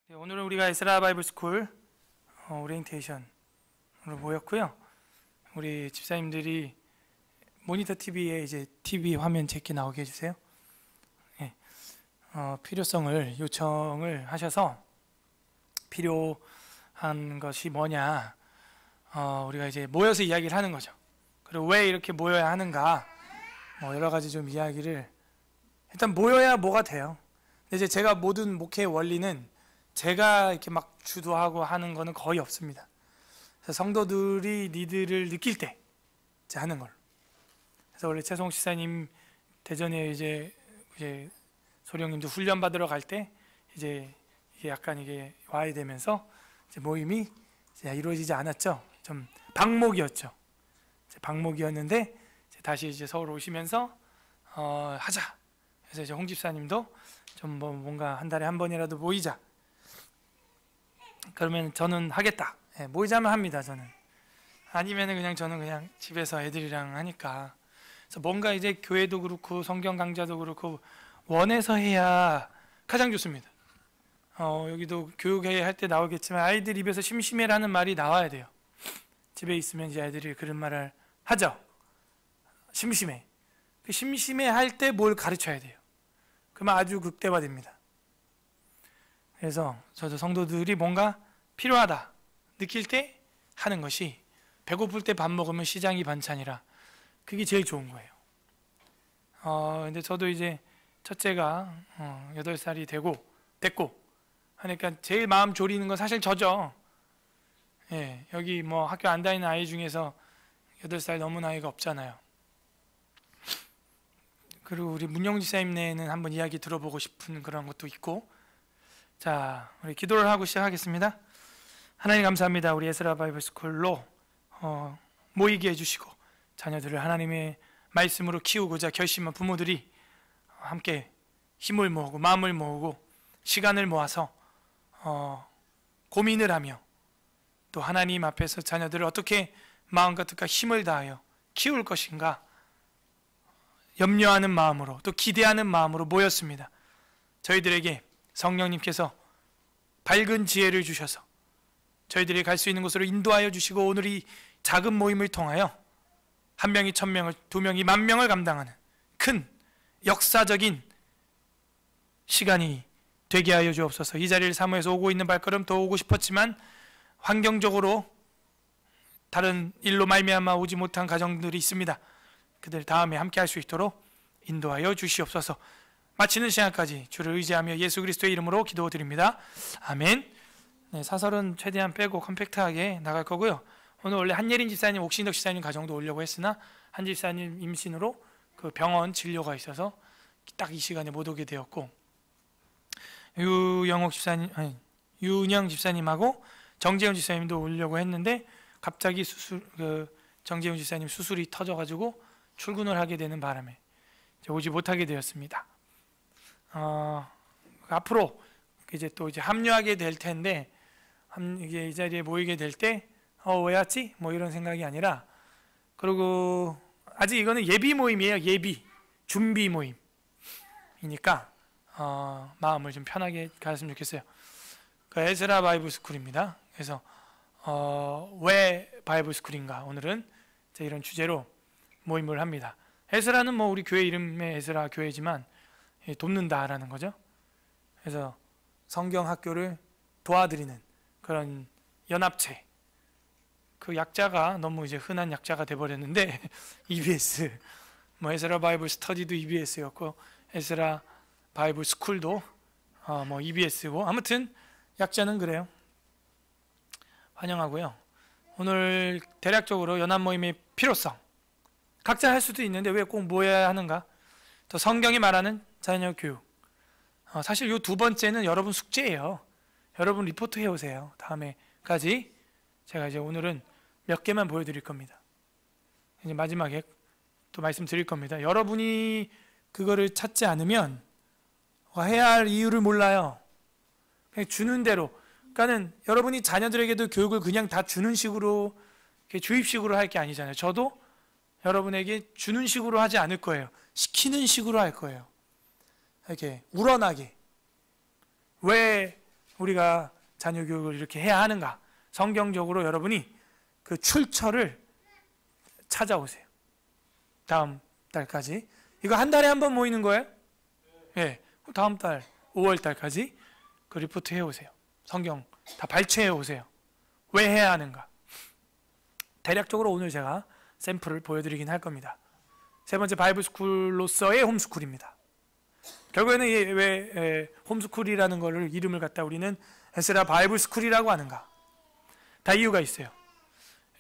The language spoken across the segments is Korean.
네, 오늘은 우리가 에스라 바이블 스쿨 오리엔테이션으로 모였고요. 우리 집사님들이 모니터 TV에 이제 TV 화면 제게 나오게 해주세요. 네, 필요성을 요청을 하셔서 필요한 것이 뭐냐, 우리가 이제 모여서 이야기를 하는 거죠. 그리고 왜 이렇게 모여야 하는가, 여러 가지 좀 이야기를, 일단 모여야 뭐가 돼요. 근데 이제 제가 모든 목회의 원리는 제가 이렇게 막 주도하고 하는 거는 거의 없습니다. 그래서 성도들이 니들을 느낄 때 이제 하는 걸로. 그래서 원래 최성욱 집사님 대전에 이제 소령님도 훈련 받으러 갈 때 이제 이게 약간 이게 와야 되면서 이제 모임이 이제 이루어지지 않았죠. 좀 방목이었죠. 방목이었는데 이제 다시 이제 서울 오시면서 하자. 그래서 이제 홍 집사님도 좀 뭔가 한 달에 한 번이라도 모이자. 그러면 저는 하겠다. 모이자면 합니다. 저는. 아니면은 그냥 저는 그냥 집에서 애들이랑 하니까. 그래서 뭔가 이제 교회도 그렇고 성경 강좌도 그렇고 원해서 해야 가장 좋습니다. 여기도 교육회 할 때 나오겠지만 아이들 입에서 심심해라는 말이 나와야 돼요. 집에 있으면 이제 아이들이 그런 말을 하죠. 심심해. 심심해 할 때 뭘 가르쳐야 돼요. 그러면 아주 극대화됩니다. 그래서 저도 성도들이 뭔가 필요하다 느낄 때 하는 것이, 배고플 때 밥 먹으면 시장이 반찬이라 그게 제일 좋은 거예요. 근데 저도 이제 첫째가 8살이 됐고 하니까 제일 마음 졸이는 건 사실 저죠. 여기 학교 안 다니는 아이 중에서 8살 넘은 아이가 없잖아요. 그리고 우리 문영 지사님네는 한번 이야기 들어보고 싶은 그런 것도 있고. 자, 우리 기도를 하고 시작하겠습니다. 하나님 감사합니다. 우리 에스라 바이블 스쿨로 모이게 해주시고 자녀들을 하나님의 말씀으로 키우고자 결심한 부모들이 함께 힘을 모으고 마음을 모으고 시간을 모아서 고민을 하며 또 하나님 앞에서 자녀들을 어떻게 마음과 뜻과 힘을 다하여 키울 것인가 염려하는 마음으로 또 기대하는 마음으로 모였습니다. 저희들에게 성령님께서 밝은 지혜를 주셔서 저희들이 갈 수 있는 곳으로 인도하여 주시고, 오늘 이 작은 모임을 통하여 1명이 1000명을, 2명이 10,000명을 감당하는 큰 역사적인 시간이 되게 하여 주옵소서. 이 자리를 사모해서 오고 있는 발걸음 더 오고 싶었지만 환경적으로 다른 일로 말미암아 오지 못한 가정들이 있습니다. 그들 다음에 함께 할 수 있도록 인도하여 주시옵소서. 마치는 시간까지 주를 의지하며 예수 그리스도의 이름으로 기도드립니다. 아멘. 네, 사설은 최대한 빼고 컴팩트하게 나갈 거고요. 오늘 원래 한예린 집사님, 옥신덕 집사님 가정도 오려고 했으나 한 집사님 임신으로 그 병원 진료가 있어서 딱 이 시간에 못 오게 되었고, 유은영 집사님하고 정재훈 집사님도 오려고 했는데 갑자기 정재훈 집사님 수술이 터져가지고 출근을 하게 되는 바람에 오지 못하게 되었습니다. 앞으로 이제 또 합류하게 될 텐데, 이게 이 자리에 모이게 될 때 왜 왔지? 이런 생각이 아니라, 그리고 아직 이거는 예비 모임이에요. 예비 준비 모임이니까 마음을 좀 편하게 가졌으면 좋겠어요. 그 에스라 바이블 스쿨입니다. 그래서 왜 바이블 스쿨인가, 오늘은 이런 주제로 모임을 합니다. 에스라는 우리 교회 이름의 에스라 교회지만 돕는다라는 거죠. 그래서 성경 학교를 도와드리는 그런 연합체, 그 약자가 너무 이제 흔한 약자가 돼버렸는데 EBS, 에스라 바이블 스터디도 EBS였고 에스라 바이블 스쿨도 EBS고, 아무튼 약자는 그래요. 환영하고요. 오늘 대략적으로 연합 모임의 필요성, 각자 할 수도 있는데 왜 꼭 모여야 하는가, 또 성경이 말하는 자녀 교육. 사실 이 두 번째는 여러분 숙제예요. 여러분 리포트 해오세요. 다음에까지 제가 이제 오늘은 몇 개만 보여드릴 겁니다. 이제 마지막에 또 말씀드릴 겁니다. 여러분이 그거를 찾지 않으면 해야 할 이유를 몰라요. 그냥 주는 대로. 그러니까는 여러분이 자녀들에게도 교육을 그냥 다 주는 식으로, 주입식으로 할 게 아니잖아요. 저도 여러분에게 주는 식으로 하지 않을 거예요. 시키는 식으로 할 거예요. 이렇게 우러나게. 왜 우리가 자녀 교육을 이렇게 해야 하는가? 성경적으로 여러분이 그 출처를 찾아오세요. 다음 달까지. 이거 한 달에 한 번 모이는 거예요? 예. 다음 달 5월 달까지 그 리포트 해오세요. 성경 다 발췌해 오세요. 왜 해야 하는가? 대략적으로 오늘 제가 샘플을 보여드리긴 할 겁니다. 세 번째, 바이블 스쿨로서의 홈스쿨입니다. 결국에는 왜 홈스쿨이라는 거를 이름을 갖다 우리는 에스라 바이블 스쿨이라고 하는가? 다 이유가 있어요.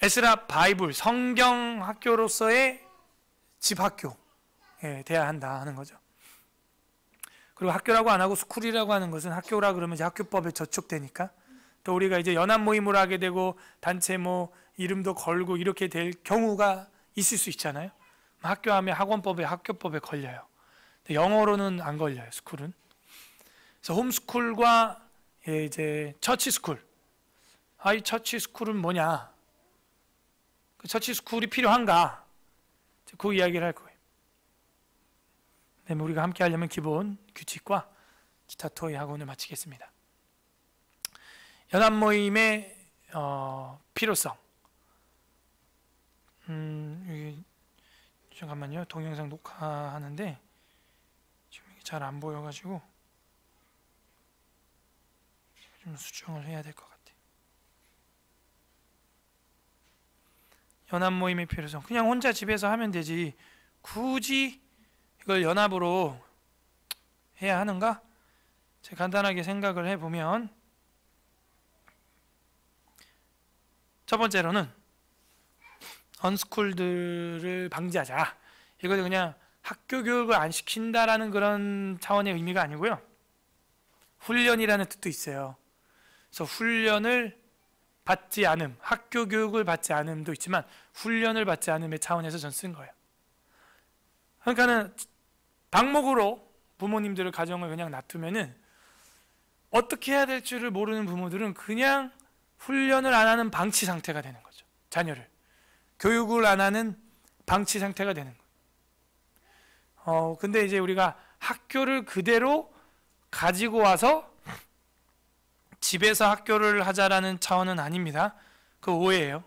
에스라 바이블 성경 학교로서의 집 학교에 돼야 한다 하는 거죠. 그리고 학교라고 안 하고 스쿨이라고 하는 것은 학교라 그러면 이제 학교법에 저촉되니까, 또 우리가 이제 연합 모임을 하게 되고 단체 뭐 이름도 걸고 이렇게 될 경우가 있을 수 있잖아요. 학교하면 학원법에 학교법에 걸려요. 영어로는 안 걸려요. 스쿨은. 그래서 홈스쿨과 이제 처치 스쿨. 이 처치 스쿨은 뭐냐? 그 처치 스쿨이 필요한가? 그 이야기를 할 거예요. 우리가 함께 하려면 기본 규칙과 기타 토의 학원을 마치겠습니다. 연합 모임의 필요성. 잠깐만요. 동영상 녹화하는데 지금 이게 잘 안 보여가지고 좀 수정을 해야 될 것 같아요. 연합 모임의 필요성. 그냥 혼자 집에서 하면 되지 굳이 이걸 연합으로 해야 하는가? 제가 간단하게 생각을 해보면, 첫 번째로는 언스쿨들을 방지하자. 이것은 그냥 학교 교육을 안 시킨다라는 그런 차원의 의미가 아니고요. 훈련이라는 뜻도 있어요. 그래서 훈련을 받지 않음, 학교 교육을 받지 않음도 있지만 훈련을 받지 않음의 차원에서 전 쓴 거예요. 그러니까는 방목으로 부모님들의 가정을 그냥 놔두면은 어떻게 해야 될 줄을 모르는 부모들은 그냥 훈련을 안 하는 방치 상태가 되는 거죠. 자녀를 교육을 안 하는 방치 상태가 되는 거예요. 근데 이제 우리가 학교를 그대로 가지고 와서 집에서 학교를 하자라는 차원은 아닙니다. 그 오해예요.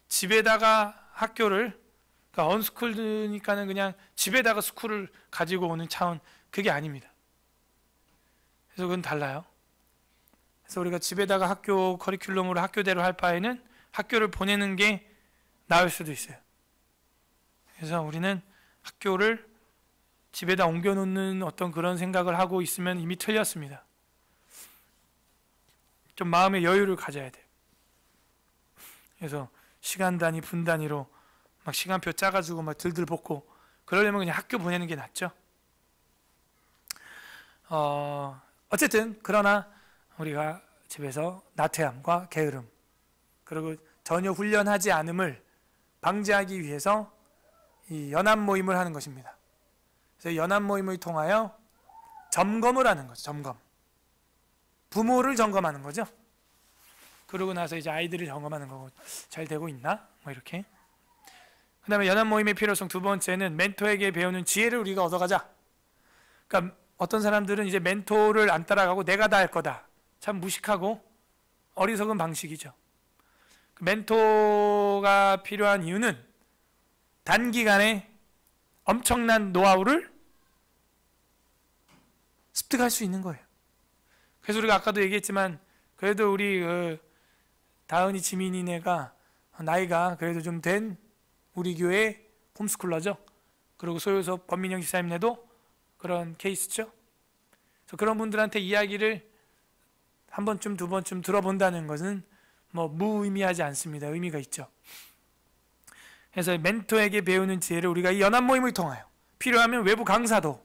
집에다가 학교를, 그러니까 언스쿨드니까는 그냥 집에다가 스쿨을 가지고 오는 차원, 그게 아닙니다. 그래서 그건 달라요. 그래서 우리가 집에다가 학교 커리큘럼으로 학교대로 할 바에는 학교를 보내는 게 나을 수도 있어요. 그래서 우리는 학교를 집에다 옮겨놓는 어떤 그런 생각을 하고 있으면 이미 틀렸습니다. 좀 마음의 여유를 가져야 돼요. 그래서 시간 단위, 분 단위로 막 시간표 짜가지고 막 들들 볶고 그러려면 그냥 학교 보내는 게 낫죠. 어쨌든 그러나 우리가 집에서 나태함과 게으름, 그리고 전혀 훈련하지 않음을 방지하기 위해서 이 연합 모임을 하는 것입니다. 그래서 연합 모임을 통하여 점검을 하는 거죠. 점검. 부모를 점검하는 거죠. 그러고 나서 이제 아이들을 점검하는 거고, 잘 되고 있나? 뭐 이렇게. 그 다음에 연합 모임의 필요성 두 번째는 멘토에게 배우는 지혜를 우리가 얻어가자. 그러니까 어떤 사람들은 이제 멘토를 안 따라가고 내가 다 할 거다. 참 무식하고 어리석은 방식이죠. 멘토가 필요한 이유는 단기간에 엄청난 노하우를 습득할 수 있는 거예요. 그래서 우리가 아까도 얘기했지만 그래도 우리 다은이 지민이네가 나이가 그래도 좀 된 우리 교회 홈스쿨러죠. 그리고 소요섭 권민영 집사님네도 그런 케이스죠. 그래서 그런 분들한테 이야기를 한 번쯤 두 번쯤 들어본다는 것은 뭐 무의미하지 않습니다. 의미가 있죠. 그래서 멘토에게 배우는 지혜를 우리가 이 연합 모임을 통하여, 필요하면 외부 강사도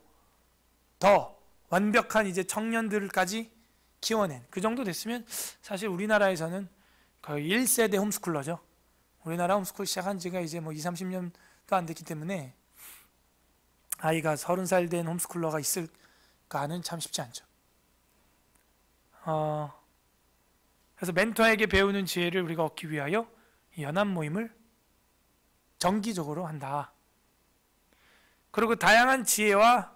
더 완벽한 이제 청년들까지 키워낸, 그 정도 됐으면 사실 우리나라에서는 거의 1세대 홈스쿨러죠. 우리나라 홈스쿨 시작한 지가 이제 뭐 20, 30년도 안 됐기 때문에 아이가 30살 된 홈스쿨러가 있을까는 참 쉽지 않죠. 그래서 멘토에게 배우는 지혜를 우리가 얻기 위하여 이 연합 모임을 정기적으로 한다. 그리고 다양한 지혜와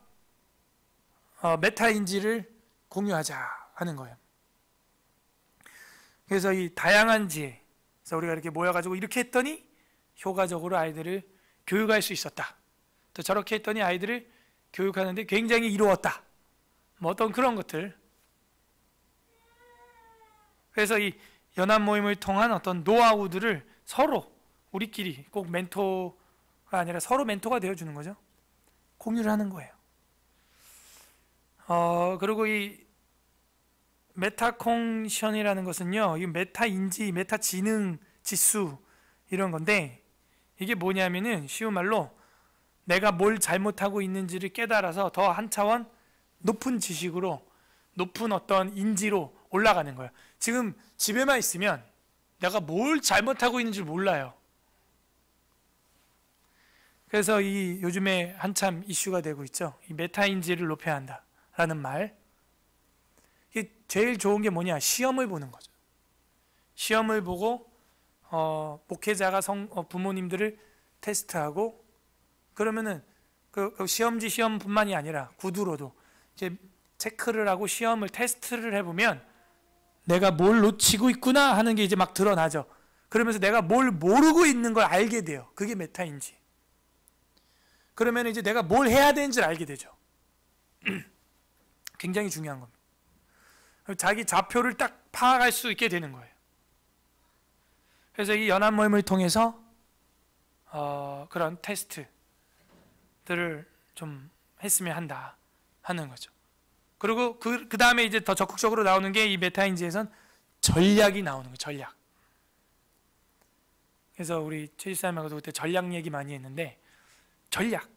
메타인지를 공유하자 하는 거예요. 그래서 이 다양한 지혜, 그래서 우리가 이렇게 모여가지고 이렇게 했더니 효과적으로 아이들을 교육할 수 있었다. 또 저렇게 했더니 아이들을 교육하는데 굉장히 이루었다. 뭐 어떤 그런 것들. 그래서 이 연합 모임을 통한 어떤 노하우들을 서로 우리끼리 꼭 멘토가 아니라 서로 멘토가 되어주는 거죠. 공유를 하는 거예요. 그리고 이 메타콩션이라는 것은요, 이 메타인지, 메타지능 지수 이런 건데, 이게 뭐냐면은 쉬운 말로 내가 뭘 잘못하고 있는지를 깨달아서 더 한 차원 높은 지식으로, 높은 어떤 인지로 올라가는 거예요. 지금 집에만 있으면 내가 뭘 잘못하고 있는지 몰라요. 그래서 이 요즘에 한참 이슈가 되고 있죠. 이 메타인지를 높여야 한다라는 말. 이게 제일 좋은 게 뭐냐? 시험을 보는 거죠. 시험을 보고 목회자가 부모님들을 테스트하고, 그러면은 그 시험지 시험뿐만이 아니라 구두로도 이제 체크를 하고 시험을 테스트를 해보면 내가 뭘 놓치고 있구나 하는 게 이제 막 드러나죠. 그러면서 내가 뭘 모르고 있는 걸 알게 돼요. 그게 메타인지. 그러면 이제 내가 뭘 해야 되는지를 알게 되죠. 굉장히 중요한 겁니다. 자기 좌표를 딱 파악할 수 있게 되는 거예요. 그래서 이 연합 모임을 통해서 그런 테스트들을 좀 했으면 한다 하는 거죠. 그리고 그 다음에 이제 더 적극적으로 나오는 게 이 메타인지에선 전략이 나오는 거예요. 전략. 그래서 우리 최지사님하고도 그때 전략 얘기 많이 했는데, 전략,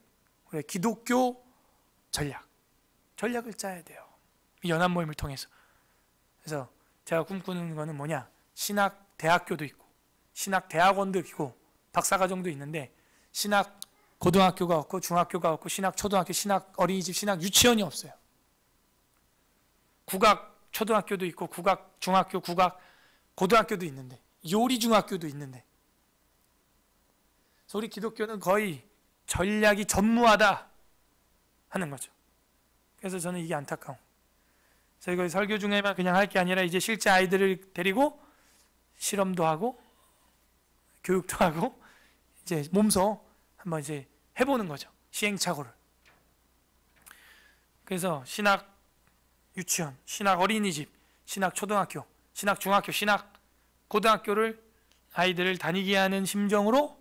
우리 기독교 전략을 짜야 돼요. 이 연합 모임을 통해서. 그래서 제가 꿈꾸는 거는 뭐냐? 신학 대학교도 있고, 신학 대학원도 있고, 박사과정도 있는데, 신학 고등학교가 없고, 중학교가 없고, 신학 초등학교, 신학 어린이집, 신학 유치원이 없어요. 국악 초등학교도 있고, 국악 중학교, 국악 고등학교도 있는데, 요리 중학교도 있는데, 그래서 우리 기독교는 거의 전략이 전무하다 하는 거죠. 그래서 저는 이게 안타까워. 그래서 이거 설교 중에만 그냥 할 게 아니라 이제 실제 아이들을 데리고 실험도 하고 교육도 하고 이제 몸소 한번 이제 해보는 거죠. 시행착오를. 그래서 신학 유치원, 신학 어린이집, 신학 초등학교, 신학 중학교, 신학 고등학교를 아이들을 다니게 하는 심정으로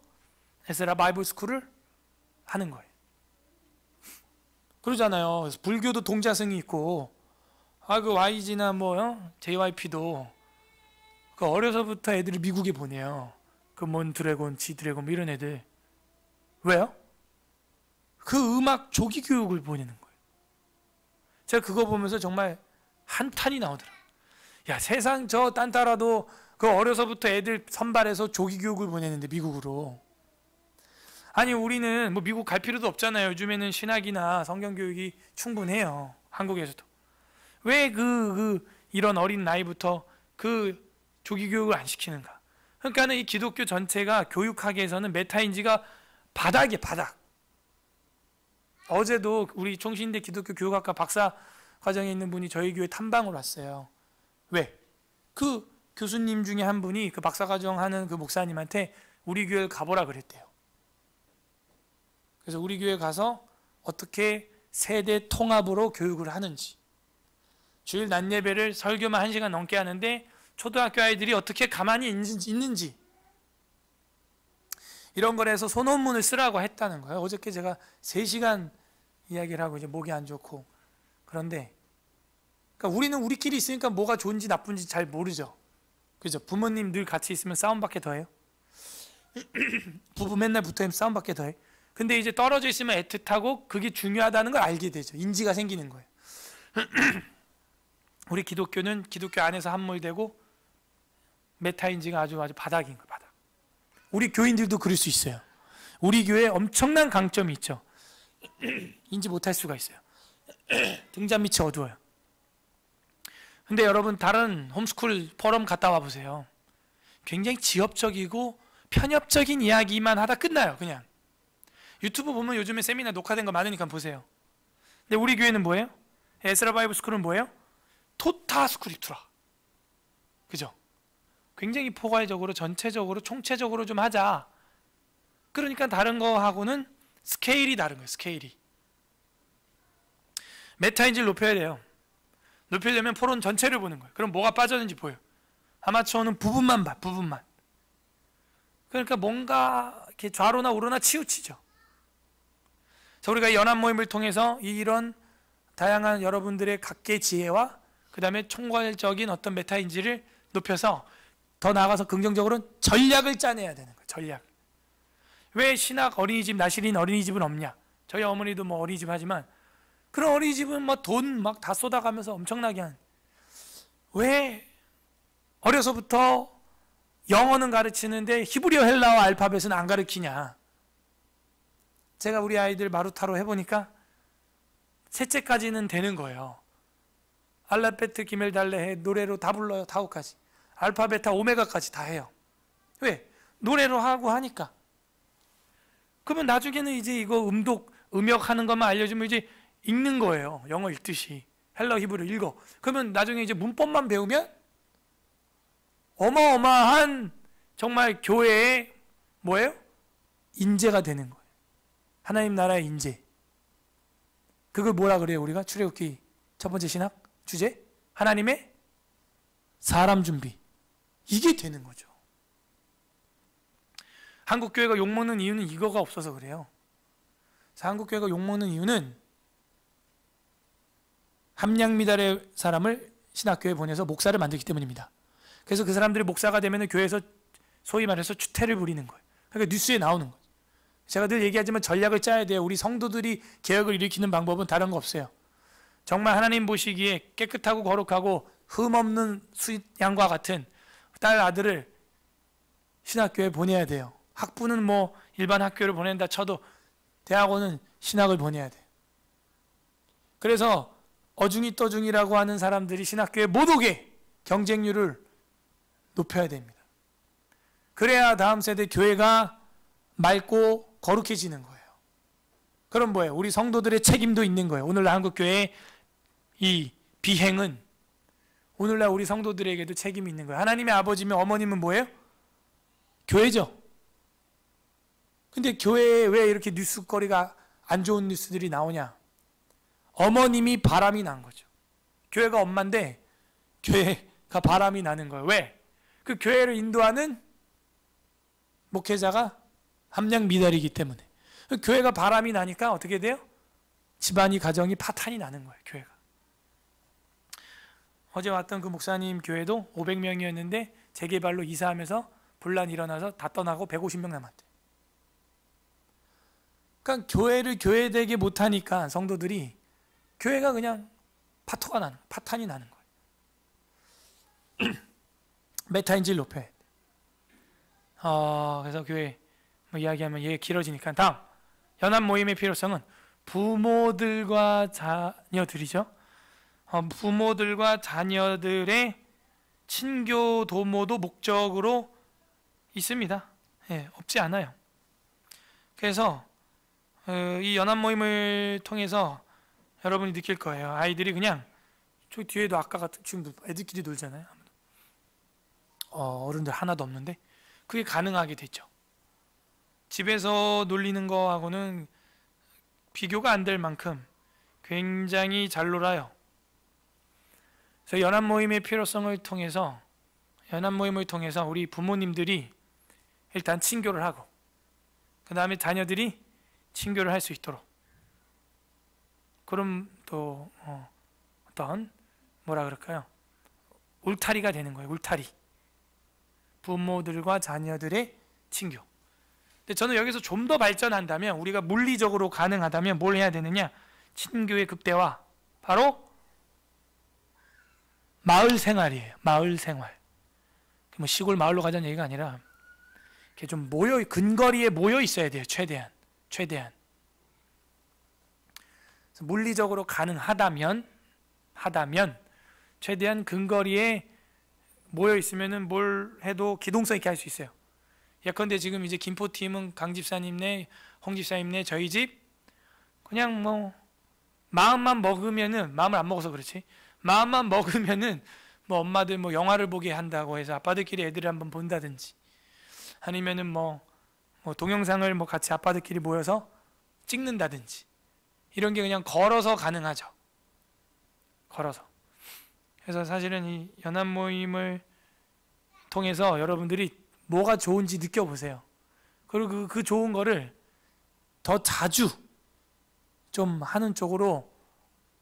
에스라 바이블 스쿨을 하는 거예요. 그러잖아요. 그래서 불교도 동자승이 있고, 그 YG나 JYP도 그 어려서부터 애들을 미국에 보내요. 그 드래곤, 지드래곤 뭐 이런 애들. 왜요? 그 음악 조기 교육을 보내는 거예요. 제가 그거 보면서 정말 한탄이 나오더라고요. 야, 세상 저 딴따라도 그 어려서부터 애들 선발해서 조기 교육을 보내는데 미국으로. 아니, 우리는 뭐 미국 갈 필요도 없잖아요. 요즘에는 신학이나 성경 교육이 충분해요. 한국에서도. 왜 이런 어린 나이부터 그 조기 교육을 안 시키는가? 그러니까는 이 기독교 전체가 교육하기 위해서는 메타인지가 바닥이에요, 바닥. 어제도 우리 총신대 기독교 교육학과 박사 과정에 있는 분이 저희 교회 탐방을 왔어요. 왜? 그 교수님 중에 한 분이 그 박사 과정 하는 그 목사님한테 우리 교회를 가보라 그랬대요. 그래서 우리 교회 가서 어떻게 세대 통합으로 교육을 하는지, 주일 낮 예배를 설교만 1시간 넘게 하는데 초등학교 아이들이 어떻게 가만히 있는지 이런 거에서 소논문을 쓰라고 했다는 거예요. 어저께 제가 3시간 이야기를 하고 이제 목이 안 좋고 그런데, 그러니까 우리는 우리끼리 있으니까 뭐가 좋은지 나쁜지 잘 모르죠. 그죠? 부모님 늘 같이 있으면 싸움밖에 더해요. 부부 맨날 붙어있으면 싸움밖에 더해. 근데 이제 떨어져 있으면 애틋하고 그게 중요하다는 걸 알게 되죠. 인지가 생기는 거예요. 우리 기독교는 기독교 안에서 함몰되고 메타인지가 아주 바닥인 거예요. 바닥. 우리 교인들도 그럴 수 있어요. 우리 교회에 엄청난 강점이 있죠. 인지 못할 수가 있어요. 등잔 밑이 어두워요. 근데 여러분 다른 홈스쿨 포럼 갔다 와보세요. 굉장히 지엽적이고 편협적인 이야기만 하다 끝나요. 그냥 유튜브 보면 요즘에 세미나 녹화된 거 많으니까 보세요. 근데 우리 교회는 뭐예요? 에스라 바이블 스쿨은 뭐예요? 토타 스크립투라. 그죠? 굉장히 포괄적으로 전체적으로 총체적으로 좀 하자. 그러니까 다른 거하고는 스케일이 다른 거예요. 스케일이. 메타인지를 높여야 돼요. 높이려면 포론 전체를 보는 거예요. 그럼 뭐가 빠졌는지 보여. 아마추어는 부분만 봐. 부분만. 그러니까 뭔가 이렇게 좌로나 우로나 치우치죠. 그래서 우리가 연합 모임을 통해서 이런 다양한 여러분들의 각계 지혜와 그 다음에 총괄적인 어떤 메타인지를 높여서 더 나아가서 긍정적으로는 전략을 짜내야 되는 거예요. 전략. 왜 신학 어린이집 나시린 어린이집은 없냐? 저희 어머니도 뭐 어린이집 하지만 그런 어린이집은 뭐 돈 막 다 쏟아가면서 엄청나게 한. 왜 어려서부터 영어는 가르치는데 히브리어 헬라어 알파벳은 안 가르치냐? 제가 우리 아이들 마루타로 해보니까 셋째까지는 되는 거예요. 알라베트 기멜 달레 노래로 다 불러요. 다오까지. 알파베타 오메가까지 다 해요. 왜? 노래로 하고 하니까. 그러면 나중에는 이제 이거 음독, 음역하는 것만 알려주면 이제 읽는 거예요. 영어 읽듯이. 헬러 히브리 읽어. 그러면 나중에 이제 문법만 배우면 어마어마한 정말 교회의 뭐예요? 인재가 되는 거예요. 하나님 나라의 인재. 그걸 뭐라 그래요? 우리가 출애굽기 첫 번째 신학 주제? 하나님의 사람 준비. 이게 되는 거죠. 한국교회가 욕먹는 이유는 이거가 없어서 그래요. 한국교회가 욕먹는 이유는 함량미달의 사람을 신학교에 보내서 목사를 만들기 때문입니다. 그래서 그 사람들이 목사가 되면 교회에서 소위 말해서 추태를 부리는 거예요. 그러니까 뉴스에 나오는 거예요. 제가 늘 얘기하지만 전략을 짜야 돼요. 우리 성도들이 개혁을 일으키는 방법은 다른 거 없어요. 정말 하나님 보시기에 깨끗하고 거룩하고 흠없는 수양과 같은 딸 아들을 신학교에 보내야 돼요. 학부는 뭐 일반 학교를 보낸다 쳐도 대학원은 신학을 보내야 돼요. 그래서 어중이 떠중이라고 하는 사람들이 신학교에 못 오게 경쟁률을 높여야 됩니다. 그래야 다음 세대 교회가 맑고 거룩해지는 거예요. 그럼 뭐예요? 우리 성도들의 책임도 있는 거예요. 오늘날 한국교회의 이 비행은 오늘날 우리 성도들에게도 책임이 있는 거예요. 하나님의 아버지면 어머님은 뭐예요? 교회죠. 근데 교회에 왜 이렇게 뉴스거리가 안 좋은 뉴스들이 나오냐? 어머님이 바람이 난 거죠. 교회가 엄마인데 교회가 바람이 나는 거예요. 왜? 그 교회를 인도하는 목회자가 함량 미달이기 때문에. 교회가 바람이 나니까 어떻게 돼요? 집안이 가정이 파탄이 나는 거예요. 교회가. 어제 왔던 그 목사님 교회도 500명이었는데 재개발로 이사하면서 분란이 일어나서 다 떠나고 150명 남았대. 그러니까 교회를 교회되게 못하니까 성도들이 교회가 그냥 파탄이 나는 거예요. 메타인지를 높여야 돼. 그래서 교회 뭐 이야기하면 얘기 길어지니까 다음 연합 모임의 필요성은 부모들과 자녀들이죠. 부모들과 자녀들의 친교 도모도 목적으로 있습니다. 없지 않아요. 그래서 이 연합 모임을 통해서 여러분이 느낄 거예요. 아이들이 그냥 저 뒤에도 아까 같은 지금도 애들끼리 놀잖아요. 어른들 하나도 없는데 그게 가능하게 됐죠. 집에서 놀리는 거하고는 비교가 안 될 만큼 굉장히 잘 놀아요. 그래서 연합 모임의 필요성을 통해서 우리 부모님들이 일단 친교를 하고 그 다음에 자녀들이 친교를 할 수 있도록 그럼 또 어떤 뭐라 그럴까요? 울타리가 되는 거예요. 울타리. 부모들과 자녀들의 친교. 근데 저는 여기서 좀 더 발전한다면 우리가 물리적으로 가능하다면 뭘 해야 되느냐? 친교의 극대화. 바로 마을 생활이에요. 마을 생활. 뭐 시골 마을로 가자는 얘기가 아니라 이렇게 좀 근거리에 모여 있어야 돼요. 최대한. 물리적으로 가능하다면 최대한 근거리에 모여 있으면은 뭘 해도 기동성 있게 할 수 있어요. 예컨대 지금 이제 김포팀은 강 집사님네, 홍 집사님네, 저희 집 그냥 뭐 마음만 먹으면은 마음을 안 먹어서 그렇지. 마음만 먹으면은 뭐 엄마들 뭐 영화를 보게 한다고 해서 아빠들끼리 애들을 한번 본다든지, 아니면은 뭐 동영상을 뭐 같이 아빠들끼리 모여서 찍는다든지, 이런 게 그냥 걸어서 가능하죠. 걸어서. 그래서 사실은 이 연합 모임을 통해서 여러분들이 뭐가 좋은지 느껴보세요. 그리고 그 좋은 거를 더 자주 좀 하는 쪽으로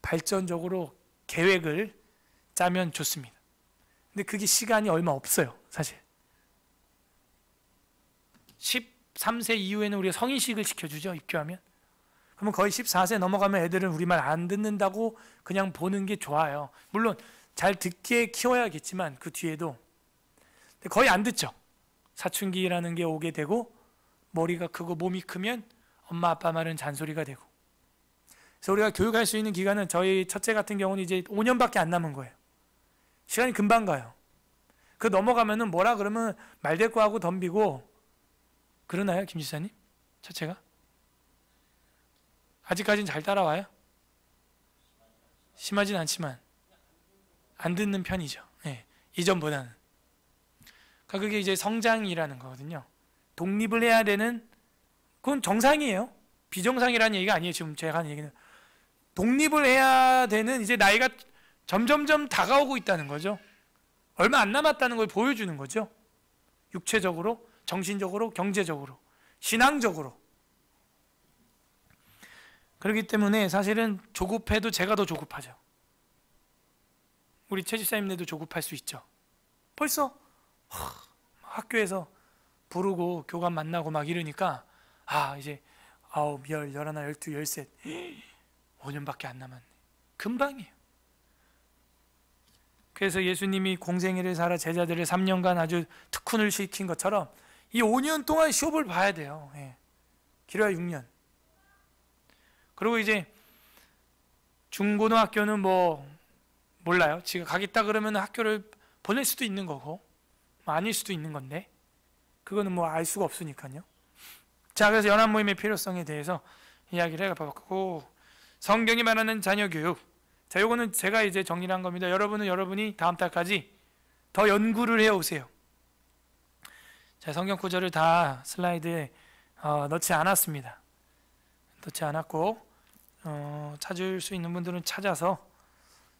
발전적으로 계획을 짜면 좋습니다. 근데 그게 시간이 얼마 없어요, 사실. 13세 이후에는 우리가 성인식을 시켜주죠, 입교하면. 그러면 거의 14세 넘어가면 애들은 우리 말 안 듣는다고 그냥 보는 게 좋아요. 물론 잘 듣게 키워야겠지만 그 뒤에도 거의 안 듣죠. 사춘기라는 게 오게 되고 머리가 크고 몸이 크면 엄마 아빠 말은 잔소리가 되고. 그래서 우리가 교육할 수 있는 기간은 저희 첫째 같은 경우는 이제 5년밖에 안 남은 거예요. 시간이 금방 가요. 그 넘어가면은 뭐라 그러면 말대꾸하고 덤비고 그러나요, 김 지사님? 첫째가? 아직까지는 잘 따라와요? 심하진 않지만 안 듣는 편이죠. 네, 이전보다는. 그러니까 그게 이제 성장이라는 거거든요. 독립을 해야 되는, 그건 정상이에요. 비정상이라는 얘기가 아니에요. 지금 제가 하는 얘기는 독립을 해야 되는 이제 나이가 점점점 다가오고 있다는 거죠. 얼마 안 남았다는 걸 보여주는 거죠. 육체적으로, 정신적으로, 경제적으로, 신앙적으로. 그렇기 때문에 사실은 조급해도 제가 더 조급하죠. 우리 최 집사님네도 조급할 수 있죠. 벌써 학교에서 부르고 교감 만나고 막 이러니까 이제 9, 10, 11, 12, 13 5년밖에 안 남았네. 금방이에요. 그래서 예수님이 공생애를 살아 제자들을 3년간 아주 특훈을 시킨 것처럼 이 5년 동안 시험을 봐야 돼요. 길어야 6년. 그리고 이제 중고등학교는 뭐 몰라요. 지가 가겠다 그러면 학교를 보낼 수도 있는 거고 아닐 수도 있는 건데 그거는 뭐 알 수가 없으니까요. 자, 그래서 연합 모임의 필요성에 대해서 이야기를 해봤고, 성경이 말하는 자녀 교육. 자, 요거는 제가 이제 정리를 한 겁니다. 여러분이 다음 달까지 더 연구를 해오세요. 자, 성경 구절을 다 슬라이드에 넣지 않았습니다. 넣지 않았고 찾을 수 있는 분들은 찾아서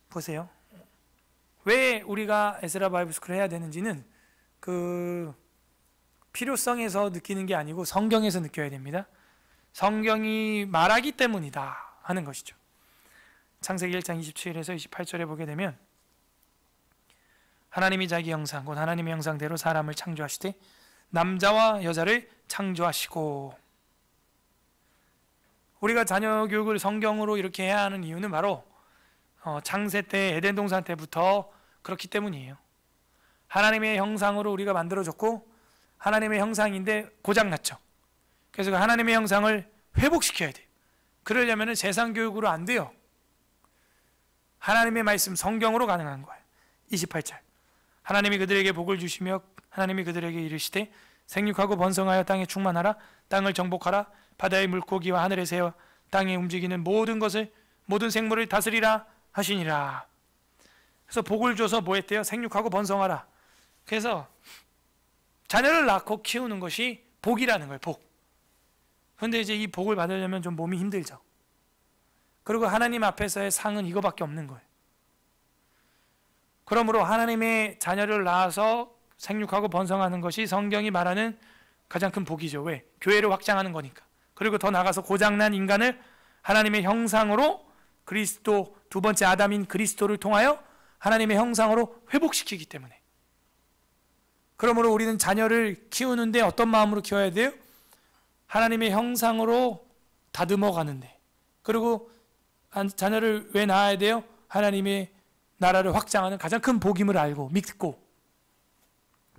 보세요. 왜 우리가 에스라 바이블 스쿨을 해야 되는지는 그 필요성에서 느끼는 게 아니고 성경에서 느껴야 됩니다. 성경이 말하기 때문이다 하는 것이죠. 창세기 1장 27에서 28절에 보게 되면 하나님이 자기 형상 곧 하나님의 형상대로 사람을 창조하시되 남자와 여자를 창조하시고. 우리가 자녀 교육을 성경으로 이렇게 해야 하는 이유는 바로 창세 때 에덴 동산 때부터 그렇기 때문이에요. 하나님의 형상으로 우리가 만들어졌고 하나님의 형상인데 고장났죠. 그래서 그 하나님의 형상을 회복시켜야 돼요. 그러려면 세상 교육으로 안 돼요. 하나님의 말씀 성경으로 가능한 거예요. 28절 하나님이 그들에게 복을 주시며 하나님이 그들에게 이르시되 생육하고 번성하여 땅에 충만하라. 땅을 정복하라. 바다의 물고기와 하늘의 새와 땅에 움직이는 모든 것을 모든 생물을 다스리라 하시니라. 그래서 복을 줘서 뭐 했대요? 생육하고 번성하라. 그래서 자녀를 낳고 키우는 것이 복이라는 거예요. 복. 그런데 이제 이 복을 받으려면 좀 몸이 힘들죠. 그리고 하나님 앞에서의 상은 이거밖에 없는 거예요. 그러므로 하나님의 자녀를 낳아서 생육하고 번성하는 것이 성경이 말하는 가장 큰 복이죠. 왜? 교회를 확장하는 거니까. 그리고 더 나아가서 고장난 인간을 하나님의 형상으로 그리스도, 두 번째 아담인 그리스도를 통하여 하나님의 형상으로 회복시키기 때문에. 그러므로 우리는 자녀를 키우는데 어떤 마음으로 키워야 돼요? 하나님의 형상으로 다듬어 가는데. 그리고 자녀를 왜 낳아야 돼요? 하나님의 나라를 확장하는 가장 큰 복임을 알고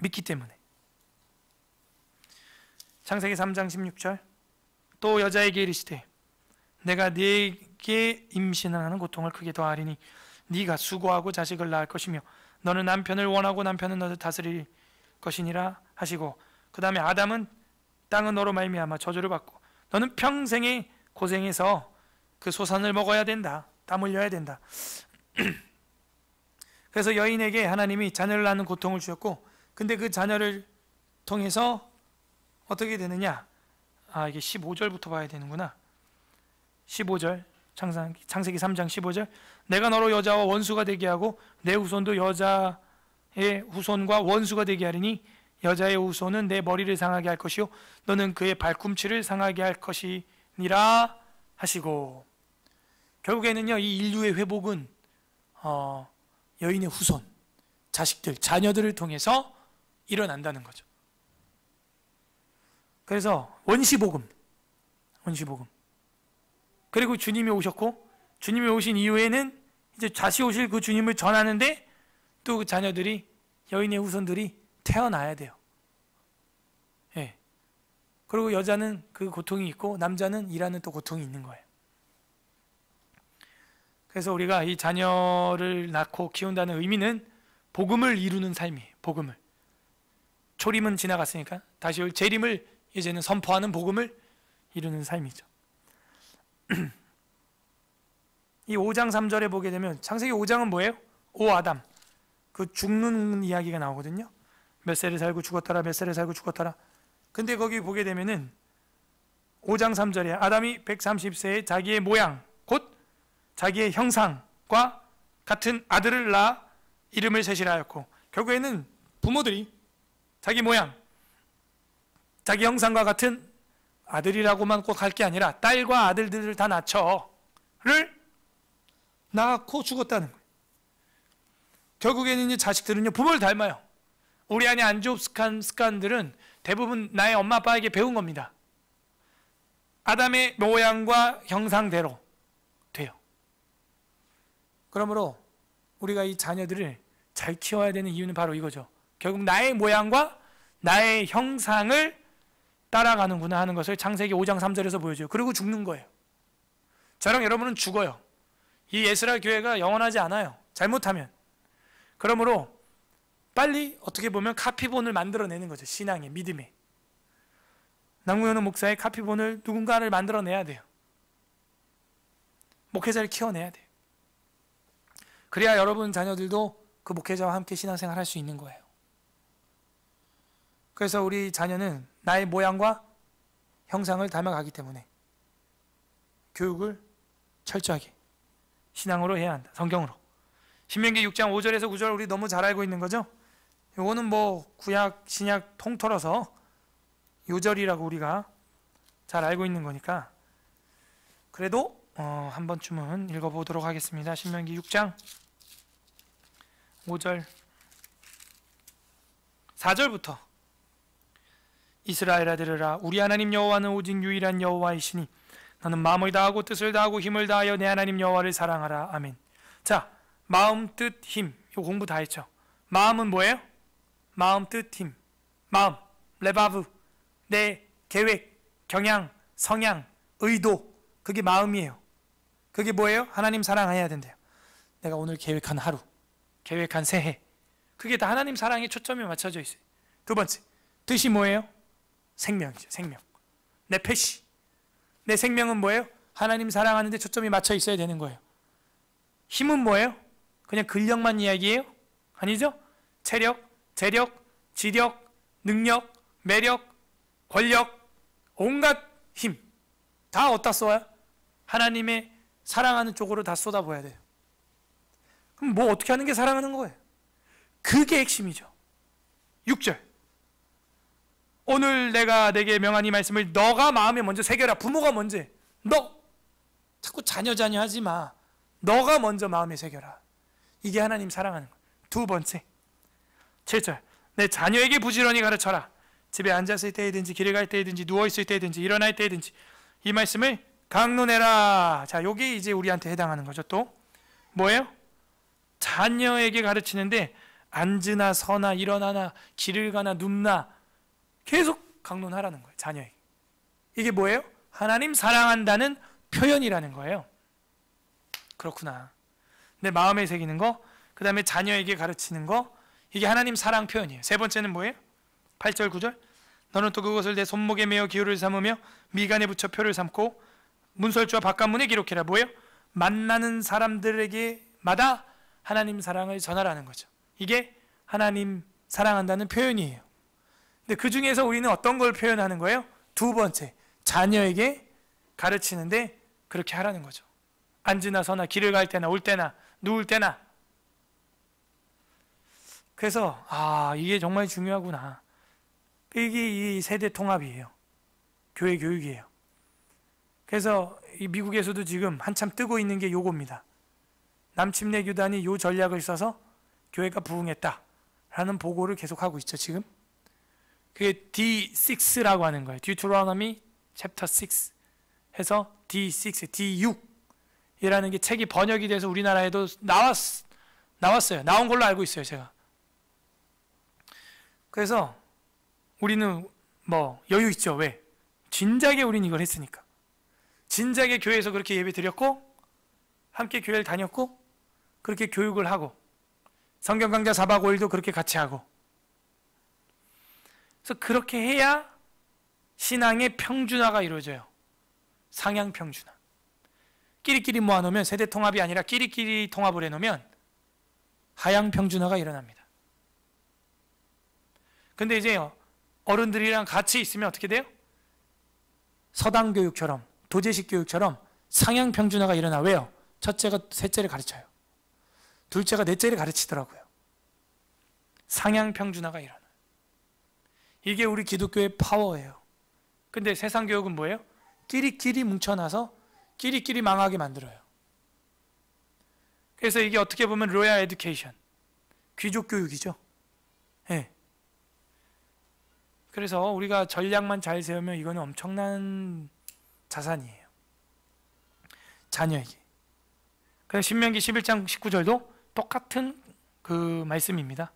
믿기 때문에. 창세기 3장 16절 또 여자에게 이르시되 내가 네게 임신을 하는 고통을 크게 더하리니 네가 수고하고 자식을 낳을 것이며 너는 남편을 원하고 남편은 너를 다스릴 것이니라 하시고, 그 다음에 아담은 땅은 너로 말미암아 저주를 받고 너는 평생에 고생해서 그 소산을 먹어야 된다. 땀 흘려야 된다. 그래서 여인에게 하나님이 자녀를 낳는 고통을 주셨고, 근데 그 자녀를 통해서 어떻게 되느냐? 이게 15절부터 봐야 되는구나. 15절, 창세기 3장 15절. 내가 너로 여자와 원수가 되게 하고 내 후손도 여자의 후손과 원수가 되게 하리니 여자의 후손은 내 머리를 상하게 할 것이요 너는 그의 발꿈치를 상하게 할 것이니라 하시고, 결국에는요, 이 인류의 회복은 여인의 후손, 자식들, 자녀들을 통해서 일어난다는 거죠. 그래서 원시복음. 그리고 주님이 오셨고, 주님이 오신 이후에는 이제 다시 오실 그 주님을 전하는데 또 그 자녀들이, 여인의 후손들이 태어나야 돼요. 예. 그리고 여자는 그 고통이 있고 남자는 일하는 또 고통이 있는 거예요. 그래서 우리가 이 자녀를 낳고 키운다는 의미는 복음을 이루는 삶이에요. 복음을. 초림은 지나갔으니까 다시 올 재림을 이제는 선포하는 복음을 이루는 삶이죠. 이 5장 3절에 보게 되면, 창세기 5장은 뭐예요? 오 아담, 그 죽는 이야기가 나오거든요. 몇 세를 살고 죽었더라, 몇 세를 살고 죽었더라. 근데 거기 보게 되면은 5장 3절에 아담이 130세에 자기의 모양, 곧 자기의 형상과 같은 아들을 낳아 이름을 셋이라 하였고, 결국에는 부모들이 자기 모양, 자기 형상과 같은 아들이라고만 꼭 할 게 아니라 딸과 아들들을 다 낳고를 낳고 죽었다는 거예요. 결국에는 이 자식들은요, 부모를 닮아요. 우리 안에 안 좋은 습관들은 대부분 나의 엄마 아빠에게 배운 겁니다. 아담의 모양과 형상대로 돼요. 그러므로 우리가 이 자녀들을 잘 키워야 되는 이유는 바로 이거죠. 결국 나의 모양과 나의 형상을 따라가는구나 하는 것을 창세기 5장 3절에서 보여줘요. 그리고 죽는 거예요. 저랑 여러분은 죽어요. 이 에스라 교회가 영원하지 않아요. 잘못하면. 그러므로 빨리 어떻게 보면 카피본을 만들어내는 거죠. 신앙의, 믿음의. 남궁현우 목사의 카피본을 누군가를 만들어내야 돼요. 목회자를 키워내야 돼요. 그래야 여러분 자녀들도 그 목회자와 함께 신앙생활 할 수 있는 거예요. 그래서 우리 자녀는 나의 모양과 형상을 닮아가기 때문에 교육을 철저하게 신앙으로 해야 한다. 성경으로. 신명기 6장 5절에서 9절 우리 너무 잘 알고 있는 거죠. 요거는 뭐 구약 신약 통틀어서 요절이라고 우리가 잘 알고 있는 거니까 그래도 한 번쯤은 읽어보도록 하겠습니다. 신명기 6장 5절 4절부터 이스라엘아 들으라. 우리 하나님 여호와는 오직 유일한 여호와이시니 너는 마음을 다하고 뜻을 다하고 힘을 다하여 내 하나님 여호와를 사랑하라. 아멘. 자, 마음, 뜻, 힘. 이거 공부 다 했죠. 마음은 뭐예요? 마음, 뜻, 힘. 마음, 레바브. 내 계획, 경향, 성향, 의도. 그게 마음이에요. 그게 뭐예요? 하나님 사랑해야 된대요. 내가 오늘 계획한 하루, 계획한 새해. 그게 다 하나님 사랑에 초점이 맞춰져 있어요. 두 번째, 뜻이 뭐예요? 생명이죠. 생명. 내 패시. 내 생명은 뭐예요? 하나님 사랑하는 데 초점이 맞춰 있어야 되는 거예요. 힘은 뭐예요? 그냥 근력만 이야기예요? 아니죠? 체력, 재력, 지력, 능력, 매력, 권력, 온갖 힘 다 어디다 쏘아요? 하나님의 사랑하는 쪽으로 다 쏟아부어야 돼요. 그럼 뭐 어떻게 하는 게 사랑하는 거예요? 그게 핵심이죠. 6절 오늘 내가 내게 명한 이 말씀을 너가 마음에 먼저 새겨라. 부모가 먼저 너 자꾸 자녀 하지 마. 너가 먼저 마음에 새겨라. 이게 하나님 사랑하는 거예요. 두 번째 7절 내 자녀에게 부지런히 가르쳐라. 집에 앉았을 때이든지 길에 갈 때이든지 누워있을 때이든지 일어날 때이든지 이 말씀을 강론해라. 자, 요게 이제 우리한테 해당하는 거죠. 또 뭐예요? 자녀에게 가르치는데 앉으나 서나 일어나나 길을 가나 눕나 계속 강론하라는 거예요. 자녀에게. 이게 뭐예요? 하나님 사랑한다는 표현이라는 거예요. 그렇구나. 내 마음에 새기는 거, 그 다음에 자녀에게 가르치는 거, 이게 하나님 사랑 표현이에요. 세 번째는 뭐예요? 8절 9절 너는 또 그것을 내 손목에 메어 기호를 삼으며 미간에 붙여 표를 삼고 문설주와 바깥문에 기록해라. 뭐예요? 만나는 사람들에게마다 하나님 사랑을 전하라는 거죠. 이게 하나님 사랑한다는 표현이에요. 근데 그 중에서 우리는 어떤 걸 표현하는 거예요? 두 번째, 자녀에게 가르치는데 그렇게 하라는 거죠. 앉으나 서나 길을 갈 때나 올 때나 누울 때나. 그래서 이게 정말 중요하구나. 이게 이 세대 통합이에요. 교회 교육이에요. 그래서 이 미국에서도 지금 한참 뜨고 있는 게 요겁니다. 남침내 교단이 요 전략을 써서 교회가 부흥했다라는 보고를 계속하고 있죠. 지금 그게 D6라고 하는 거예요. Deuteronomy chapter 6 해서 D6, D6이라는 게 책이 번역이 돼서 우리나라에도 나왔어요. 나온 걸로 알고 있어요, 제가. 그래서 우리는 뭐 여유 있죠. 왜? 진작에 우린 이걸 했으니까. 진작에 교회에서 그렇게 예배 드렸고 함께 교회를 다녔고 그렇게 교육을 하고 성경 강좌 4박 5일도 그렇게 같이 하고. 그래서 그렇게 해야 신앙의 평준화가 이루어져요. 상향 평준화. 끼리끼리 모아놓으면 세대 통합이 아니라 끼리끼리 통합을 해놓으면 하향 평준화가 일어납니다. 근데 이제 어른들이랑 같이 있으면 어떻게 돼요? 서당 교육처럼 도제식 교육처럼 상향 평준화가 일어나. 왜요? 첫째가 셋째를 가르쳐요. 둘째가 넷째를 가르치더라고요. 상향 평준화가 일어나요. 이게 우리 기독교의 파워예요. 근데 세상 교육은 뭐예요? 끼리끼리 뭉쳐놔서 끼리끼리 망하게 만들어요. 그래서 이게 어떻게 보면 로얄 에듀케이션, 귀족 교육이죠. 네. 그래서 우리가 전략만 잘 세우면 이거는 엄청난 자산이에요. 자녀에게. 그래서 신명기 11장 19절도 똑같은 그 말씀입니다.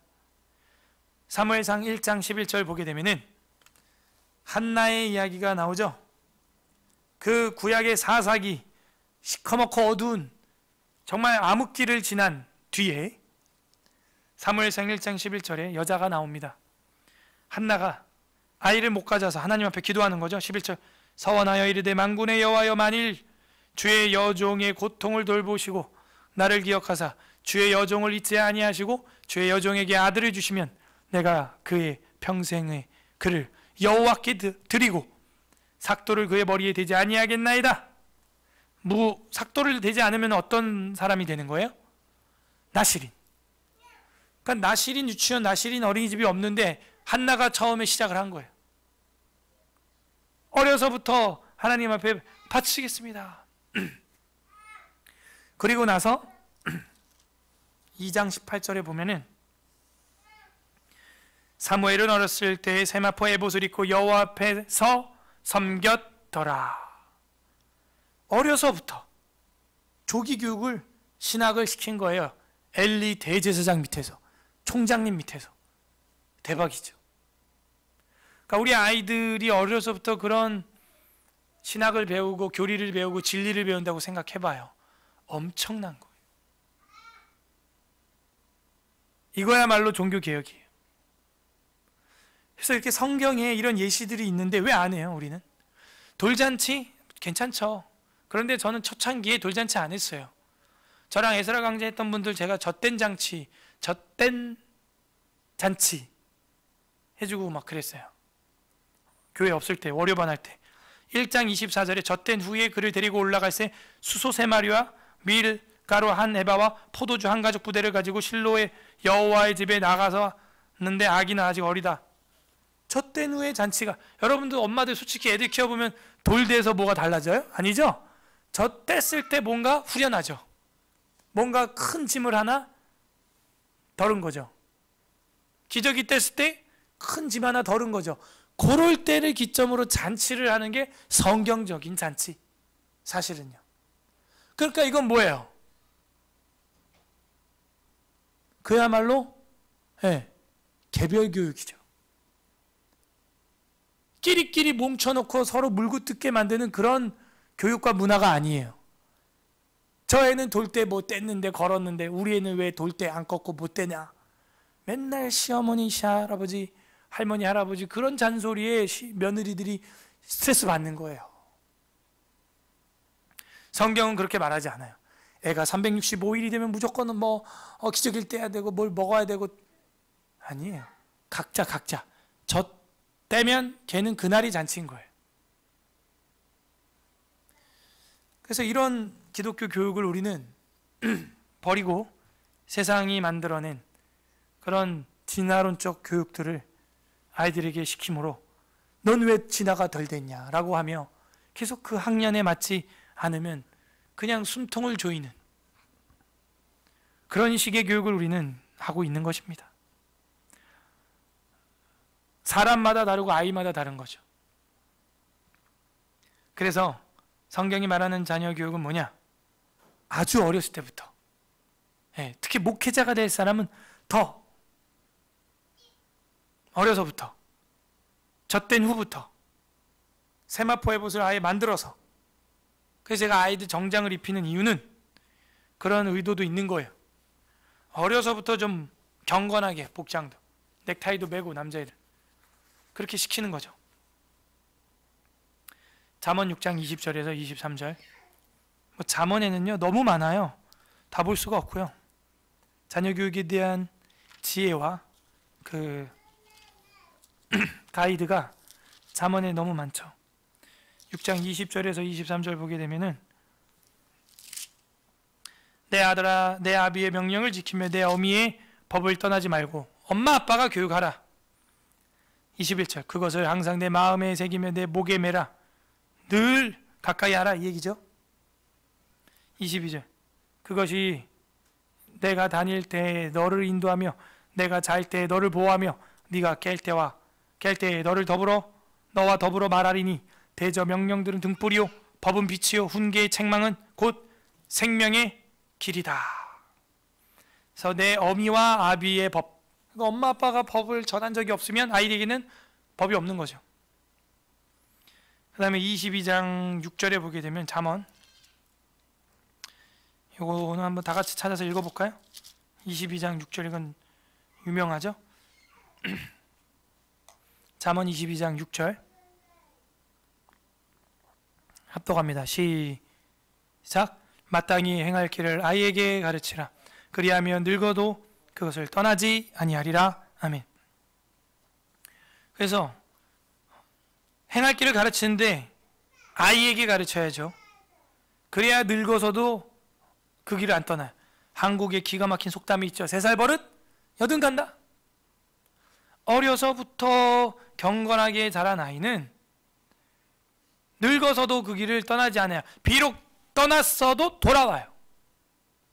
사무엘상 1장 11절 보게 되면은 한나의 이야기가 나오죠. 그 구약의 사사기, 시커멓고 어두운 정말 암흑기를 지난 뒤에 사무엘상 1장 11절에 여자가 나옵니다. 한나가 아이를 못 가져서 하나님 앞에 기도하는 거죠. 11절 서원하여 이르되 만군의 여호와여, 만일 주의 여종의 고통을 돌보시고 나를 기억하사 주의 여종을 잊지 아니하시고 주의 여종에게 아들을 주시면 내가 그의 평생의 그를 여호와께 드리고 삭도를 그의 머리에 대지 아니하겠나이다. 삭도를 대지 않으면 어떤 사람이 되는 거예요? 나실인. 그러니까 나실인 유치원, 나실인 어린이집이 없는데 한나가 처음에 시작을 한 거예요. 어려서부터 하나님 앞에 바치겠습니다. 그리고 나서 2장 18절에 보면은 사무엘은 어렸을 때에 세마포 에봇을 입고 여호와 앞에서 섬겼더라. 어려서부터 조기 교육을 신학을 시킨 거예요. 엘리 대제사장 밑에서, 총장님 밑에서. 대박이죠. 그러니까 우리 아이들이 어려서부터 그런 신학을 배우고 교리를 배우고 진리를 배운다고 생각해봐요. 엄청난 거예요. 이거야말로 종교개혁이에요. 그래서 이렇게 성경에 이런 예시들이 있는데 왜 안 해요, 우리는? 돌잔치? 괜찮죠. 그런데 저는 초창기에 돌잔치 안 했어요. 저랑 에스라 강좌 했던 분들 제가 젖된 잔치 해주고 막 그랬어요. 교회 없을 때, 월요반 할 때. 1장 24절에 젖된 후에 그를 데리고 올라갈새 수소 3마리와 밀가루 한 에바와 포도주 한 가죽 부대를 가지고 실로의 여호와의 집에 나가서는데 아기는 아직 어리다. 젖된 후에 잔치가, 여러분들 엄마들 솔직히 애들 키워보면 돌대에서 뭐가 달라져요? 아니죠? 젖댔을 때 뭔가 후련하죠. 뭔가 큰 짐을 하나 덜은 거죠. 기저귀 뗐을 때 큰 짐 하나 덜은 거죠. 그럴 때를 기점으로 잔치를 하는 게 성경적인 잔치, 사실은요. 그러니까 이건 뭐예요? 그야말로 개별 교육이죠. 끼리끼리 뭉쳐놓고 서로 물고 뜯게 만드는 그런 교육과 문화가 아니에요. 저 애는 돌 때 뭐 뗐는데 걸었는데 우리 애는 왜 돌 때 안 걷고 못 떼냐. 맨날 시어머니, 시할아버지, 할머니, 할아버지 그런 잔소리에 며느리들이 스트레스 받는 거예요. 성경은 그렇게 말하지 않아요. 애가 365일이 되면 무조건 뭐 기저귀를 떼야 되고 뭘 먹어야 되고, 아니에요. 각자 저 떼면 걔는 그날이 잔치인 거예요. 그래서 이런 기독교 교육을 우리는 버리고 세상이 만들어낸 그런 진화론적 교육들을 아이들에게 시킴으로 넌 왜 진화가 덜 됐냐라고 하며 계속 그 학년에 맞지 않으면 그냥 숨통을 조이는 그런 식의 교육을 우리는 하고 있는 것입니다. 사람마다 다르고 아이마다 다른 거죠. 그래서 성경이 말하는 자녀 교육은 뭐냐? 아주 어렸을 때부터, 특히 목회자가 될 사람은 더 어려서부터, 젖된 후부터 세마포 에봇을 아예 만들어서, 그래서 제가 아이들 정장을 입히는 이유는 그런 의도도 있는 거예요. 어려서부터 좀 경건하게 복장도, 넥타이도 매고 남자애들 그렇게 시키는 거죠. 잠언 6장 20절에서 23절. 잠언에는요 너무 많아요. 다 볼 수가 없고요. 자녀 교육에 대한 지혜와 그 가이드가 잠언에 너무 많죠. 6장 20절에서 23절 보게 되면은 내 아들아 내 아비의 명령을 지키며 내 어미의 법을 떠나지 말고 엄마 아빠가 교육하라. 21절 그것을 항상 내 마음에 새기며 내 목에 매라. 늘 가까이 하라 이 얘기죠. 22절 그것이 내가 다닐 때 너를 인도하며 내가 잘 때 너를 보호하며 네가 깰 때에 너와 더불어 말하리니 대저 명령들은 등불이요 법은 빛이요 훈계의 책망은 곧 생명의 길이다. 그래서 내 어미와 아비의 법, 그러니까 엄마 아빠가 법을 전한 적이 없으면 아이에게는 법이 없는 거죠. 그 다음에 22장 6절에 보게 되면 잠언, 이거는 한번 다 같이 찾아서 읽어볼까요? 22장 6절, 이건 유명하죠? 잠언 22장 6절 합독합니다. 시작. 마땅히 행할 길을 아이에게 가르치라. 그리하면 늙어도 그것을 떠나지 아니하리라. 아멘. 그래서 행할 길을 가르치는데 아이에게 가르쳐야죠. 그래야 늙어서도 그 길을 안 떠나요. 한국에 기가 막힌 속담이 있죠. 3살 버릇 여든 간다. 어려서부터 경건하게 자란 아이는 늙어서도 그 길을 떠나지 않아요. 비록 떠났어도 돌아와요.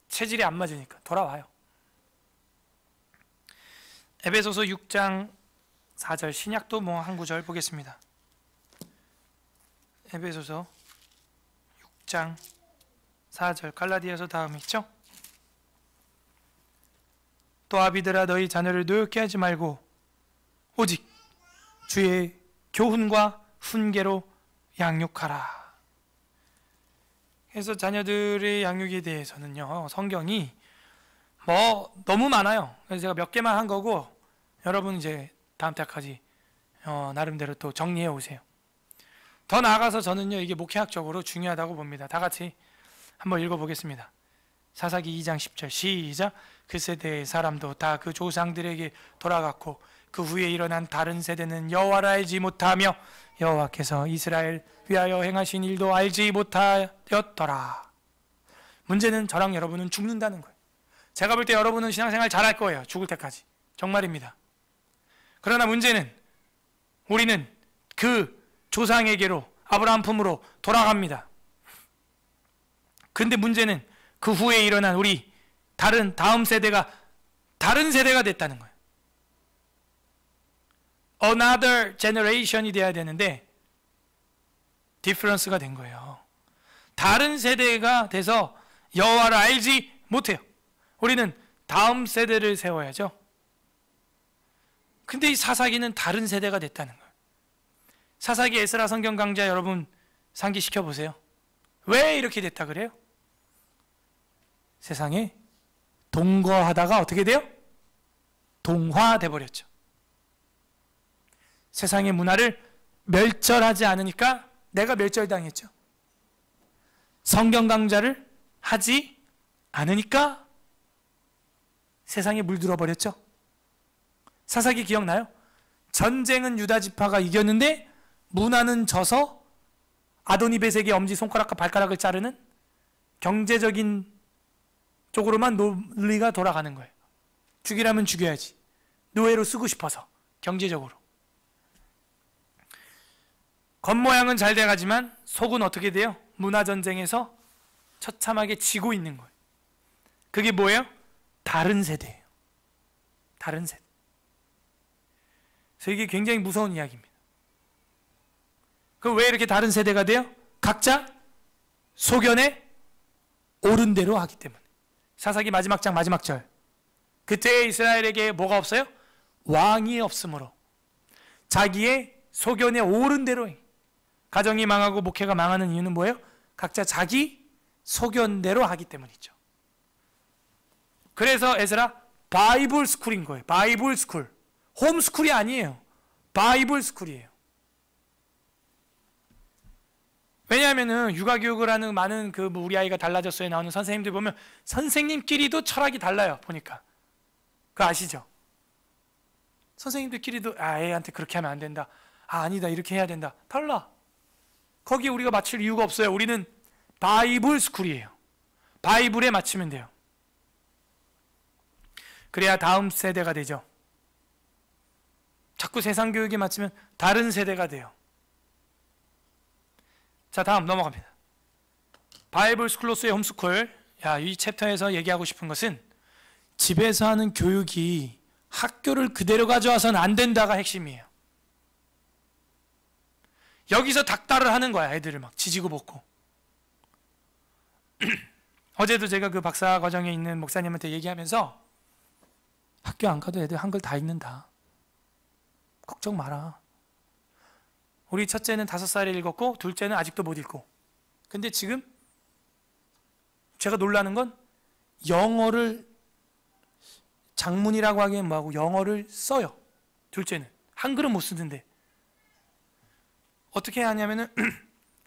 체질이 안 맞으니까 돌아와요. 에베소서 6장 4절, 신약도 뭐 한 구절 보겠습니다. 에베소서 6장 4절, 갈라디아서 다음 있죠? 또 아비들아 너희 자녀를 노엽게 하지 말고 오직 주의 교훈과 훈계로 양육하라. 그래서 자녀들의 양육에 대해서는요 성경이 뭐 너무 많아요. 그래서 제가 몇 개만 한 거고 여러분 이제 다음 달까지 나름대로 또 정리해 오세요. 더 나아가서 저는요 이게 목회학적으로 중요하다고 봅니다. 다 같이 한번 읽어보겠습니다. 사사기 2장 10절 시작. 그 세대의 사람도 다 그 조상들에게 돌아갔고 그 후에 일어난 다른 세대는 여호와를 알지 못하며 여호와께서 이스라엘 위하여 행하신 일도 알지 못하였더라. 문제는 저랑 여러분은 죽는다는 거예요. 제가 볼 때 여러분은 신앙생활 잘할 거예요. 죽을 때까지. 정말입니다. 그러나 문제는 우리는 그 조상에게로 아브라함 품으로 돌아갑니다. 근데 문제는 그 후에 일어난 우리 다음 세대가 다른 세대가 됐다는 거예요. Another generation이 돼야 되는데 difference가 된 거예요. 다른 세대가 돼서 여호와를 알지 못해요. 우리는 다음 세대를 세워야죠. 근데 이 사사기는 다른 세대가 됐다는 거예요. 사사기 에스라 성경 강좌 여러분 상기시켜 보세요. 왜 이렇게 됐다 그래요? 세상에 동거하다가 어떻게 돼요? 동화돼 버렸죠. 세상의 문화를 멸절하지 않으니까 내가 멸절당했죠. 성경 강좌를 하지 않으니까 세상에 물들어 버렸죠. 사사기 기억나요? 전쟁은 유다 지파가 이겼는데 문화는 져서 아도니베섹의 엄지손가락과 발가락을 자르는 경제적인 쪽으로만 논리가 돌아가는 거예요. 죽이라면 죽여야지. 노예로 쓰고 싶어서 경제적으로. 겉모양은 잘 돼가지만 속은 어떻게 돼요? 문화전쟁에서 처참하게 지고 있는 거예요. 그게 뭐예요? 다른 세대예요. 다른 세대. 그래서 이게 굉장히 무서운 이야기입니다. 그럼 왜 이렇게 다른 세대가 돼요? 각자 소견에 옳은 대로 하기 때문에. 사사기 마지막 장 마지막 절. 그때 이스라엘에게 뭐가 없어요? 왕이 없으므로 자기의 소견에 옳은 대로 해. 가정이 망하고 목회가 망하는 이유는 뭐예요? 각자 자기 소견대로 하기 때문이죠. 그래서 에스라 바이블 스쿨인 거예요. 바이블 스쿨. 홈스쿨이 아니에요. 바이블 스쿨이에요. 왜냐하면은 육아교육을 하는 많은 뭐 우리 아이가 달라졌어요 나오는 선생님들 보면 선생님끼리도 철학이 달라요. 보니까 그거 아시죠? 선생님들끼리도 애한테 그렇게 하면 안 된다. 아니다 이렇게 해야 된다. 달라. 거기에 우리가 맞출 이유가 없어요. 우리는 바이블 스쿨이에요. 바이블에 맞추면 돼요. 그래야 다음 세대가 되죠. 자꾸 세상 교육에 맞추면 다른 세대가 돼요. 자, 다음 넘어갑니다. 바이블 스쿨로서의 홈스쿨. 이 챕터에서 얘기하고 싶은 것은 집에서 하는 교육이 학교를 그대로 가져와서는 안 된다가 핵심이에요. 여기서 닥달을 하는 거야. 애들을 막 지지고 볶고. 어제도 제가 그 박사 과정에 있는 목사님한테 얘기하면서 학교 안 가도 애들 한글 다 읽는다. 걱정 마라. 우리 첫째는 5살에 읽었고 둘째는 아직도 못 읽고. 근데 지금 제가 놀라는 건 영어를 장문이라고 하기엔 뭐하고 영어를 써요. 둘째는 한글은 못 쓰는데 어떻게 하냐면은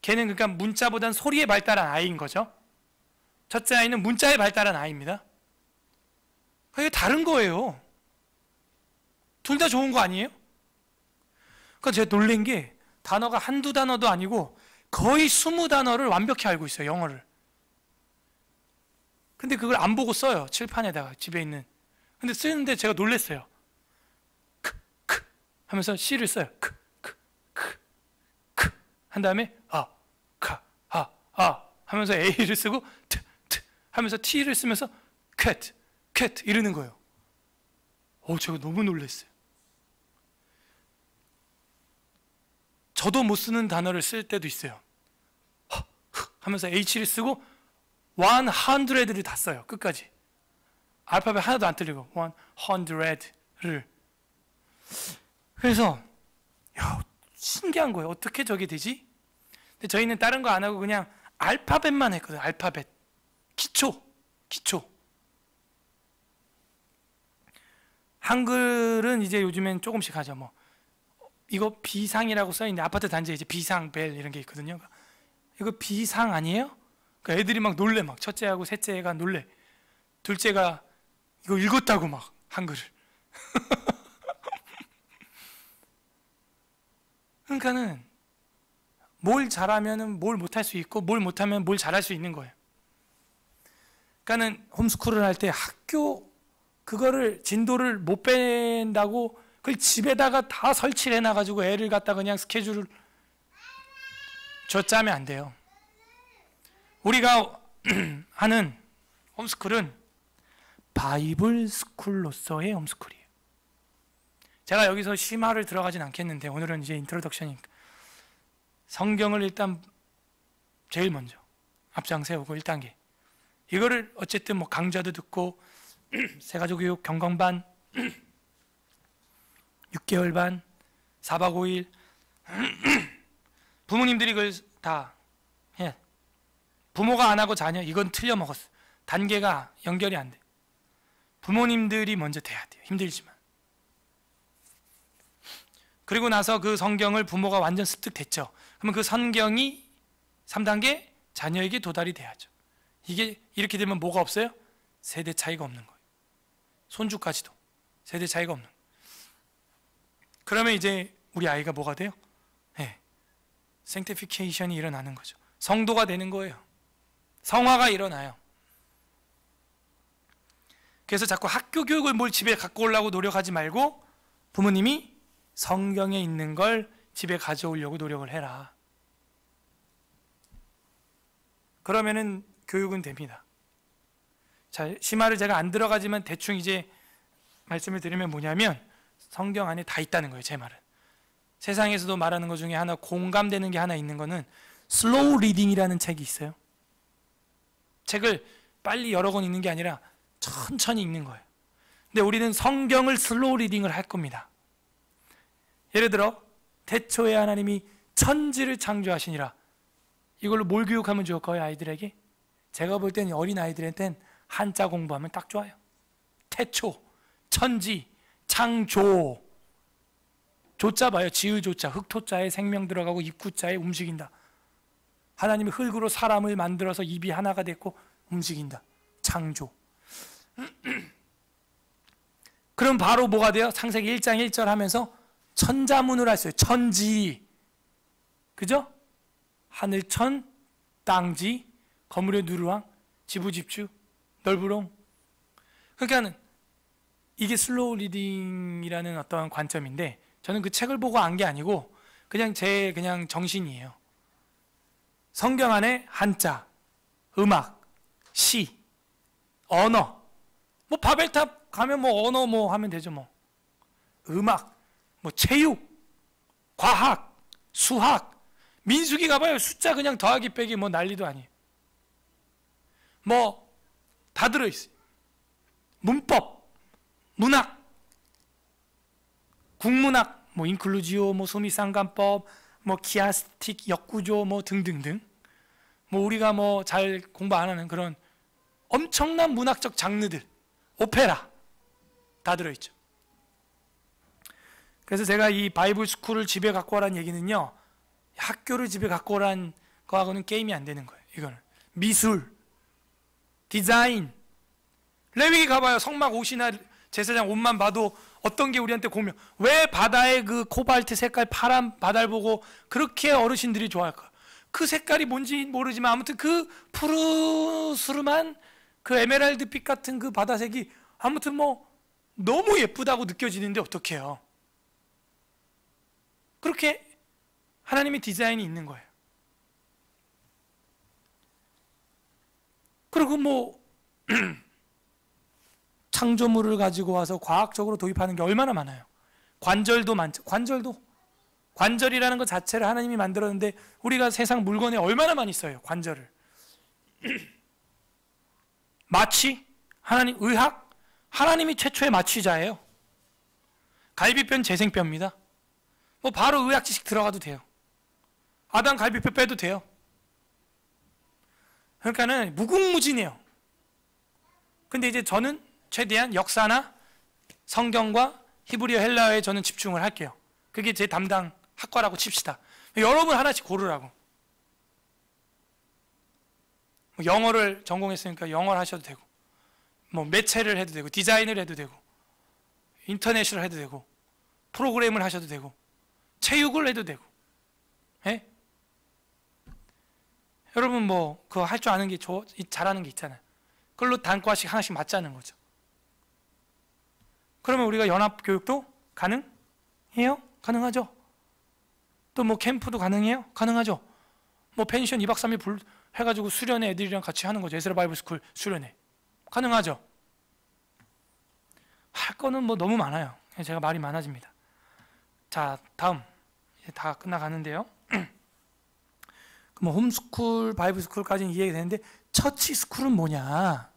걔는 그러니까 문자보단 소리에 발달한 아이인 거죠. 첫째 아이는 문자에 발달한 아이입니다. 이게 다른 거예요. 둘 다 좋은 거 아니에요? 그러니까 제가 놀란 게 단어가 한두 단어도 아니고 거의 20단어를 완벽히 알고 있어요. 영어를. 근데 그걸 안 보고 써요. 칠판에다가 집에 있는. 근데 쓰는데 제가 놀랐어요. 크 하면서 C를 써요. 크 한 다음에 하면서 A를 쓰고 트 하면서 T를 쓰면서 cat 이러는 거예요. 제가 너무 놀랐어요. 저도 못 쓰는 단어를 쓸 때도 있어요. 하면서 H를 쓰고 100를 다 써요. 끝까지. 알파벳 하나도 안 틀리고 100를. 그래서 신기한 거예요. 어떻게 저게 되지? 근데 저희는 다른 거 안 하고 그냥 알파벳만 했거든요. 알파벳. 기초. 한글은 이제 요즘엔 조금씩 하죠. 뭐 이거 비상이라고 써있는데 아파트 단지에 이제 비상 벨 이런 게 있거든요. 이거 비상 아니에요? 그러니까 애들이 막 놀래. 막 첫째하고 셋째가 놀래. 둘째가 이거 읽었다고 막 한글을. 그러니까는 뭘 잘하면은 뭘 못할 수 있고 뭘 못하면 뭘 잘할 수 있는 거예요. 그러니까는 홈스쿨을 할 때 학교 그거를 진도를 못 뺀다고 그걸 집에다가 다 설치를 해놔가지고 애를 갖다 그냥 스케줄을 짜면 안 돼요. 우리가 하는 홈스쿨은 바이블 스쿨로서의 홈스쿨이에요. 제가 여기서 심화를 들어가진 않겠는데 오늘은 이제 인트로덕션이니까 성경을 일단 제일 먼저 앞장 세우고 1단계 이거를 어쨌든 뭐 강좌도 듣고 새가족교육 경건반 6개월 반 4박 5일 부모님들이 그걸 다 해. 부모가 안 하고 자녀 이건 틀려 먹었어. 단계가 연결이 안 돼. 부모님들이 먼저 돼야 돼요. 힘들지만. 그리고 나서 그 성경을 부모가 완전 습득됐죠. 그러면 그 성경이 3단계 자녀에게 도달이 돼야죠. 이게 이렇게 되면 뭐가 없어요? 세대 차이가 없는 거예요. 손주까지도 세대 차이가 없는 거예요. 그러면 이제 우리 아이가 뭐가 돼요? 네. sanctification이 일어나는 거죠. 성도가 되는 거예요. 성화가 일어나요. 그래서 자꾸 학교 교육을 뭘 집에 갖고 오려고 노력하지 말고 부모님이 성경에 있는 걸 집에 가져오려고 노력을 해라. 그러면은 교육은 됩니다. 자, 심화를 제가 안 들어가지만 대충 이제 말씀을 드리면 뭐냐면 성경 안에 다 있다는 거예요. 제 말은. 세상에서도 말하는 것 중에 하나 공감되는 게 하나 있는 거는 슬로우 리딩이라는 책이 있어요. 책을 빨리 여러 권 읽는 게 아니라 천천히 읽는 거예요. 근데 우리는 성경을 슬로우 리딩을 할 겁니다. 예를 들어 태초에 하나님이 천지를 창조하시니라. 이걸로 뭘 교육하면 좋을까요? 아이들에게? 제가 볼 때는 어린 아이들한테는 한자 공부하면 딱 좋아요. 태초, 천지, 창조. 조자 봐요. 지읒조자, 흙토자에 생명 들어가고 입구자에 움직인다. 하나님이 흙으로 사람을 만들어서 입이 하나가 됐고 움직인다. 창조. 그럼 바로 뭐가 돼요? 창세기 1장 1절 하면서 천자문을 했어요. 천지. 그죠? 하늘천, 땅지, 거물의 누르왕, 지부집주, 널브롱. 그러니까 이게 슬로우 리딩이라는 어떤 관점인데 저는 그 책을 보고 안 게 아니고 그냥 제 정신이에요. 성경 안에 한자, 음악, 시, 언어. 뭐 바벨탑 가면 뭐 언어 뭐 하면 되죠 뭐. 음악, 뭐 체육, 과학, 수학. 민수기 가봐요. 숫자 그냥 더하기 빼기 뭐 난리도 아니에요. 뭐 다 들어있어요. 문법, 문학, 국문학, 뭐 인클루지오, 뭐 소미상관법, 뭐 키아스틱, 역구조, 뭐 등등등. 뭐 우리가 뭐 잘 공부 안 하는 그런 엄청난 문학적 장르들, 오페라 다 들어있죠. 그래서 제가 이 바이블 스쿨을 집에 갖고 오라는 얘기는요, 학교를 집에 갖고 오라는 거하고는 게임이 안 되는 거예요. 이거는 미술, 디자인. 레위기 가봐요. 성막 옷이나 제사장 옷만 봐도 어떤 게 우리한테 공명. 왜 바다의 그 코발트 색깔 파란 바다를 보고 그렇게 어르신들이 좋아할까? 그 색깔이 뭔지 모르지만 아무튼 그 푸르스름한 그 에메랄드빛 같은 그 바다색이 아무튼 뭐 너무 예쁘다고 느껴지는데 어떡해요? 그렇게 하나님의 디자인이 있는 거예요. 그리고 뭐 창조물을 가지고 와서 과학적으로 도입하는 게 얼마나 많아요. 관절도 많죠. 관절이라는 것 자체를 하나님이 만들었는데 우리가 세상 물건에 얼마나 많이 써요. 관절을. 마취, 하나님, 의학, 하나님이 최초의 마취자예요. 갈비뼈는 재생뼈입니다. 뭐 바로 의학 지식 들어가도 돼요. 아담 갈비뼈 빼도 돼요. 그러니까는 무궁무진해요. 근데 이제 저는 최대한 역사나 성경과 히브리어 헬라어에 저는 집중을 할게요. 그게 제 담당 학과라고 칩시다. 여러분 하나씩 고르라고. 뭐 영어를 전공했으니까 영어를 하셔도 되고, 뭐 매체를 해도 되고, 디자인을 해도 되고, 인터넷을 해도 되고, 프로그램을 하셔도 되고, 체육을 해도 되고. 예? 여러분 뭐 그거 할 줄 아는 게 잘하는 게 있잖아요. 그걸로 단과씩 하나씩 맞자는 거죠. 그러면 우리가 연합교육도 가능해요? 가능하죠. 또 뭐 캠프도 가능해요? 가능하죠. 뭐 펜션 2박 3일 해가지고 수련회 애들이랑 같이 하는 거죠. 에스라 바이블 스쿨 수련회. 가능하죠. 할 거는 뭐 너무 많아요. 제가 말이 많아집니다. 자, 다음. 이제 다 끝나가는데요. 뭐 홈스쿨, 바이블 스쿨까지는 이해가 되는데 처치 스쿨은 뭐냐?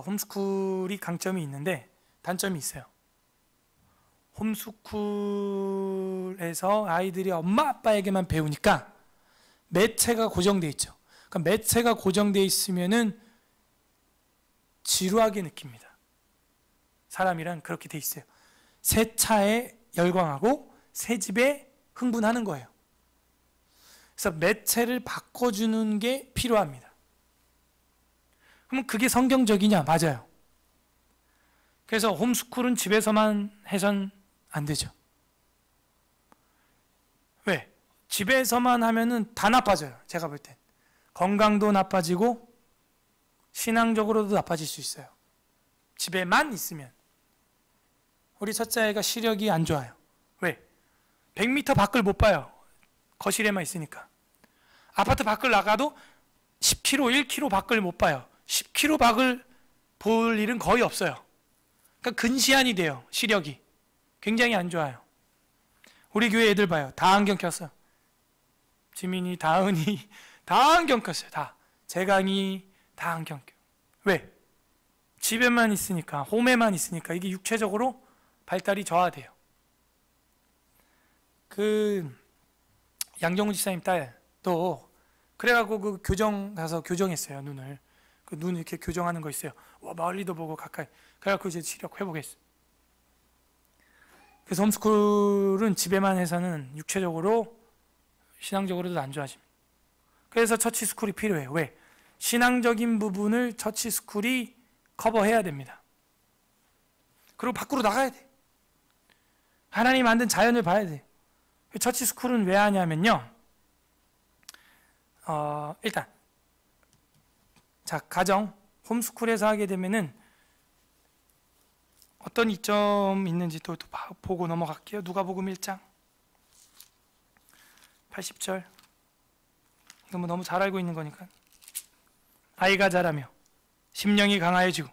홈스쿨이 강점이 있는데 단점이 있어요. 홈스쿨에서 아이들이 엄마 아빠에게만 배우니까 매체가 고정돼 있죠. 그러니까 매체가 고정돼 있으면은 지루하게 느낍니다. 사람이란 그렇게 돼 있어요. 새 차에 열광하고 새 집에 흥분하는 거예요. 그래서 매체를 바꿔주는 게 필요합니다. 그럼 그게 성경적이냐? 맞아요. 그래서 홈스쿨은 집에서만 해선 안 되죠. 왜? 집에서만 하면은 다 나빠져요. 제가 볼 땐. 건강도 나빠지고 신앙적으로도 나빠질 수 있어요. 집에만 있으면. 우리 첫째 아이가 시력이 안 좋아요. 왜? 100m 밖을 못 봐요. 거실에만 있으니까. 아파트 밖을 나가도 10km, 1km 밖을 못 봐요. 10km 밖을 볼 일은 거의 없어요. 그러니까 근시안이 돼요. 시력이. 굉장히 안 좋아요. 우리 교회 애들 봐요. 다 안경 꼈어. 지민이, 다은이 다 안경 꼈어요. 다. 재강이 다 안경 껴. 왜? 집에만 있으니까, 홈에만 있으니까 이게 육체적으로 발달이 저하돼요. 그 양정훈 집사님 딸도 그래갖고 그 교정 가서 교정했어요. 눈을. 그 눈 이렇게 교정하는 거 있어요. 와, 멀리도 보고 가까이. 그래갖고 이제 시력 회복했어요. 그래서 홈스쿨은 집에만 해서는 육체적으로 신앙적으로도 안 좋아집니다. 그래서 처치스쿨이 필요해요. 왜? 신앙적인 부분을 처치스쿨이 커버해야 됩니다. 그리고 밖으로 나가야 돼. 하나님 만든 자연을 봐야 돼. 처치스쿨은 왜 하냐면요. 일단 자, 가정 홈스쿨에서 하게 되면은 어떤 이점 있는지 또 보고 넘어갈게요. 누가복음 1장 80절. 이거 뭐 너무 잘 알고 있는 거니까. 아이가 자라며 심령이 강하여지고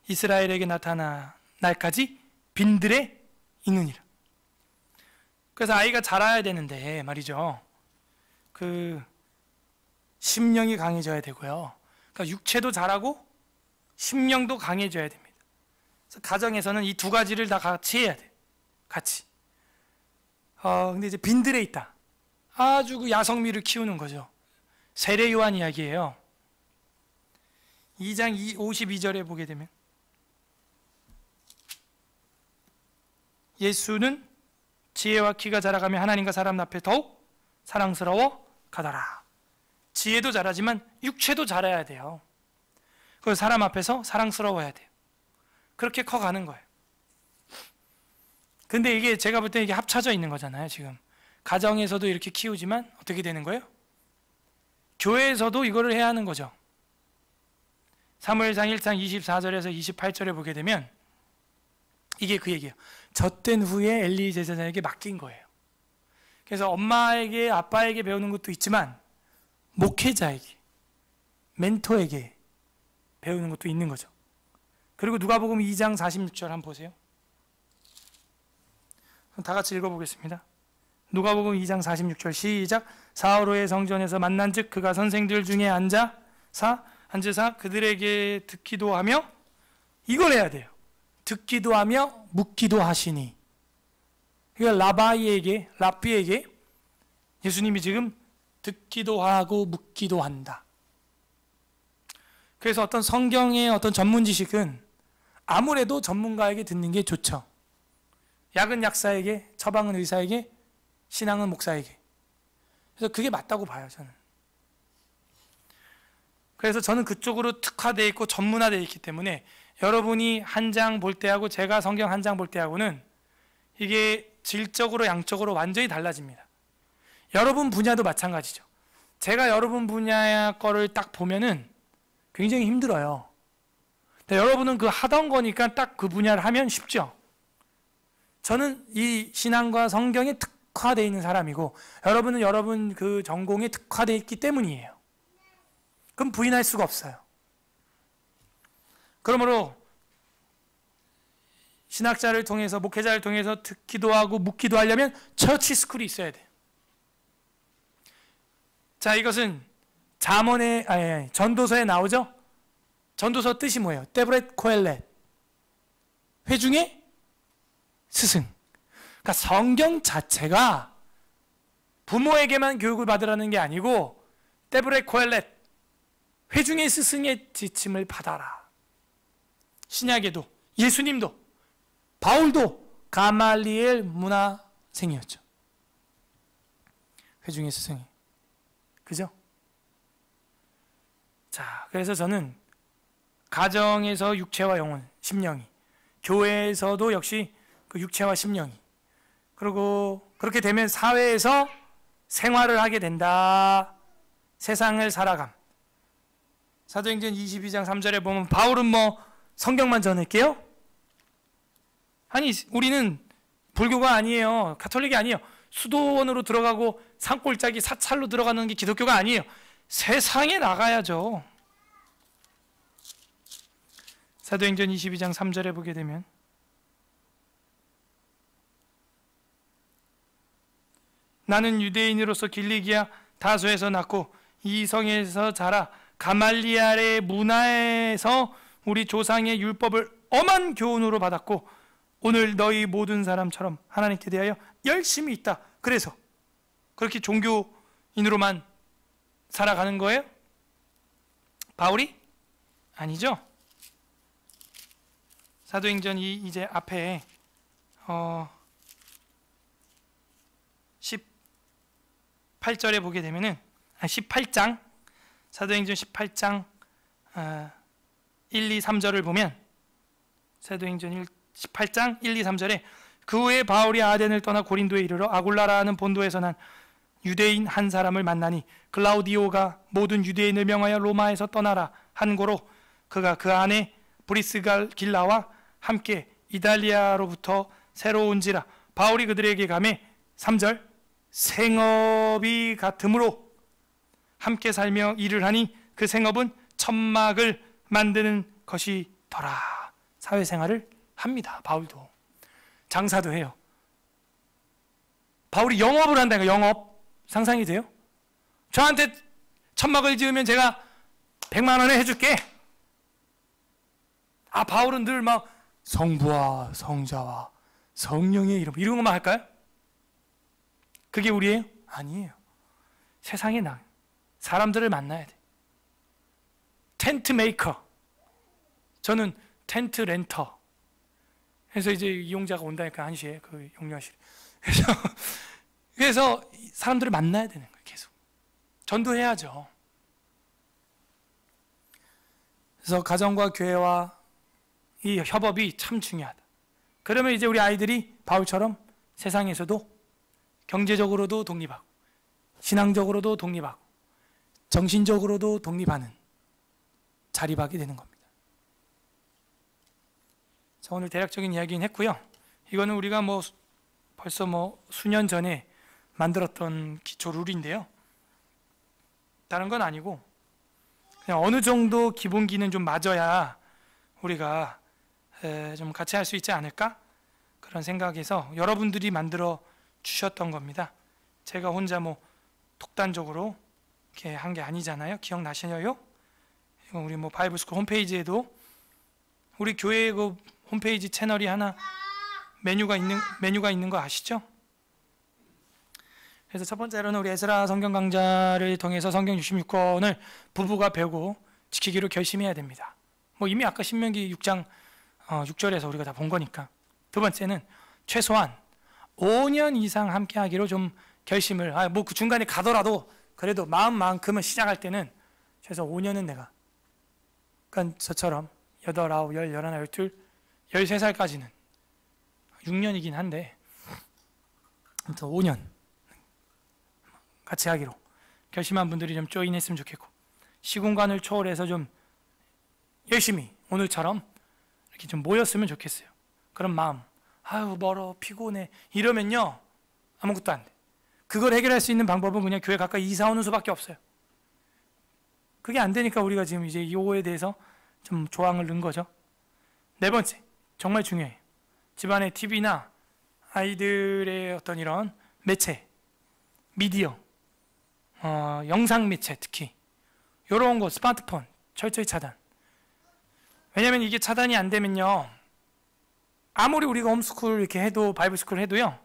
이스라엘에게 나타나 날까지 빈들에 있느니라. 그래서 아이가 자라야 되는데 말이죠. 그 심령이 강해져야 되고요. 그러니까 육체도 자라고 심령도 강해져야 됩니다. 그래서 가정에서는 이 두 가지를 다 같이 해야 돼. 같이. 근데 이제 빈들에 있다. 아주 그 야성미를 키우는 거죠. 세례 요한 이야기예요. 2장 52절에 보게 되면 예수는 지혜와 키가 자라가며 하나님과 사람 앞에 더욱 사랑스러워 가더라. 지혜도 자라지만 육체도 자라야 돼요. 그 사람 앞에서 사랑스러워야 돼요. 그렇게 커가는 거예요. 근데 이게 제가 볼 때 이게 합쳐져 있는 거잖아요. 지금 가정에서도 이렇게 키우지만 어떻게 되는 거예요? 교회에서도 이거를 해야 하는 거죠. 사무엘상 1장 24절에서 28절에 보게 되면 이게 그 얘기예요. 젖된 후에 엘리 제사장에게 맡긴 거예요. 그래서 엄마에게 아빠에게 배우는 것도 있지만 목회자에게, 멘토에게 배우는 것도 있는 거죠. 그리고 누가복음 2장 46절 한번 보세요. 다 같이 읽어보겠습니다. 누가복음 2장 46절 시작. 사흘 성전에서 만난즉 그가 선생들 중에 앉으사 그들에게 듣기도 하며 이걸 해야 돼요. 듣기도 하며 묻기도 하시니. 그러니까 랍비에게 예수님이 지금 듣기도 하고 묻기도 한다. 그래서 어떤 성경의 어떤 전문 지식은 아무래도 전문가에게 듣는 게 좋죠. 약은 약사에게, 처방은 의사에게, 신앙은 목사에게. 그래서 그게 맞다고 봐요, 저는. 그래서 저는 그쪽으로 특화되어 있고 전문화되어 있기 때문에 여러분이 한 장 볼 때하고 제가 성경 한 장 볼 때하고는 이게 질적으로 양적으로 완전히 달라집니다. 여러분 분야도 마찬가지죠. 제가 여러분 분야 거를 딱 보면은 굉장히 힘들어요. 근데 여러분은 그 하던 거니까 딱 그 분야를 하면 쉽죠. 저는 이 신앙과 성경에 특화되어 있는 사람이고 여러분은 여러분 그 전공에 특화되어 있기 때문이에요. 그럼 부인할 수가 없어요. 그러므로 신학자를 통해서 목회자를 통해서 듣기도 하고 묻기도 하려면 처치 스쿨이 있어야 돼요. 자, 이것은 전도서에 나오죠? 전도서 뜻이 뭐예요? 데브렛 코엘렛. 회중의 스승. 그러니까 성경 자체가 부모에게만 교육을 받으라는 게 아니고 데브렛 코엘렛. 회중의 스승의 지침을 받아라. 신약에도 예수님도 바울도 가말리엘 문화생이었죠. 회중의 스승이. 그죠? 자, 그래서 저는 가정에서 육체와 영혼, 심령이, 교회에서도 역시 그 육체와 심령이, 그리고 그렇게 되면 사회에서 생활을 하게 된다. 세상을 살아감. 사도행전 22장 3절에 보면 바울은 뭐 성경만 전할게요? 아니, 우리는 불교가 아니에요. 가톨릭이 아니에요. 수도원으로 들어가고 산골짜기 사찰로 들어가는 게 기독교가 아니에요. 세상에 나가야죠. 사도행전 22장 3절에 보게 되면 나는 유대인으로서 길리기아 다소에서 낳고 이 성에서 자라 가말리알의 문화에서 우리 조상의 율법을 엄한 교훈으로 받았고 오늘 너희 모든 사람처럼 하나님께 대하여 열심히 있다. 그래서 그렇게 종교인으로만 살아가는 거예요? 바울이? 아니죠. 사도행전 이제 앞에 18절에 보게 되면은 18장 사도행전 18장 1, 2, 3절을 보면 사도행전 18장 1, 2, 3절에 그 후에 바울이 아덴을 떠나 고린도에 이르러 아굴라라는 본도에서 난 유대인 한 사람을 만나니 글라우디오가 모든 유대인을 명하여 로마에서 떠나라 한 고로 그가 그 안에 브리스길라와 함께 이달리아로부터 새로 온지라 바울이 그들에게 가매 3절 생업이 같으므로 함께 살며 일을 하니 그 생업은 천막을 만드는 것이더라. 사회생활을 합니다. 바울도 장사도 해요. 바울이 영업을 한다니까. 영업 상상이 돼요? 저한테 천막을 지으면 제가 100만 원에 해줄게. 아, 바울은 늘 막 성부와 성자와 성령의 이름 이런 것만 할까요? 그게 우리예요? 아니에요. 세상에 나 사람들을 만나야 돼. 텐트 메이커. 저는 텐트 렌터. 그래서 이제 이용자가 온다니까 1시에 그 용료하실. 그래서 사람들을 만나야 되는 거예요. 계속 전도해야죠. 그래서 가정과 교회와 이 협업이 참 중요하다. 그러면 이제 우리 아이들이 바울처럼 세상에서도 경제적으로도 독립하고 신앙적으로도 독립하고 정신적으로도 독립하는 자립하게 되는 겁니다. 자, 오늘 대략적인 이야기는 했고요. 이거는 우리가 벌써 수년 전에 만들었던 기초 룰인데요. 다른 건 아니고 그냥 어느 정도 기본기는 좀 맞아야 우리가 좀 같이 할 수 있지 않을까? 그런 생각에서 여러분들이 만들어 주셨던 겁니다. 제가 혼자 독단적으로 이렇게 한 게 아니잖아요. 기억나시나요? 이거 우리 바이블스쿨 홈페이지에도 우리 교회의 그 홈페이지 채널이 하나 메뉴가 있는 거 아시죠? 그래서 첫 번째로는 우리 에스라 성경 강좌를 통해서 성경 66권을 부부가 배우고 지키기로 결심해야 됩니다. 이미 아까 신명기 6장 6절에서 우리가 다 본 거니까. 두 번째는 최소한 5년 이상 함께 하기로 좀 결심을, 그 중간에 가더라도 그래도 마음만큼은 시작할 때는 최소 5년은 내가, 그러니까 저처럼 8, 9, 10, 11, 12, 13살까지는 6년이긴 한데 아무튼 5년 같이 하기로 결심한 분들이 좀 조인했으면 좋겠고, 시공간을 초월해서 좀 열심히 오늘처럼 이렇게 좀 모였으면 좋겠어요. 그런 마음. 아유 멀어 피곤해 이러면요 아무것도 안 돼. 그걸 해결할 수 있는 방법은 그냥 교회 가까이 이사 오는 수밖에 없어요. 그게 안 되니까 우리가 지금 이제 요거에 대해서 좀 조항을 넣은 거죠. 네 번째, 정말 중요해요. 집안의 TV나 아이들의 어떤 이런 매체, 미디어, 영상 매체 특히 이런 거 스마트폰 철저히 차단. 왜냐하면 이게 차단이 안 되면요 아무리 우리가 홈스쿨 이렇게 해도 바이블스쿨 해도요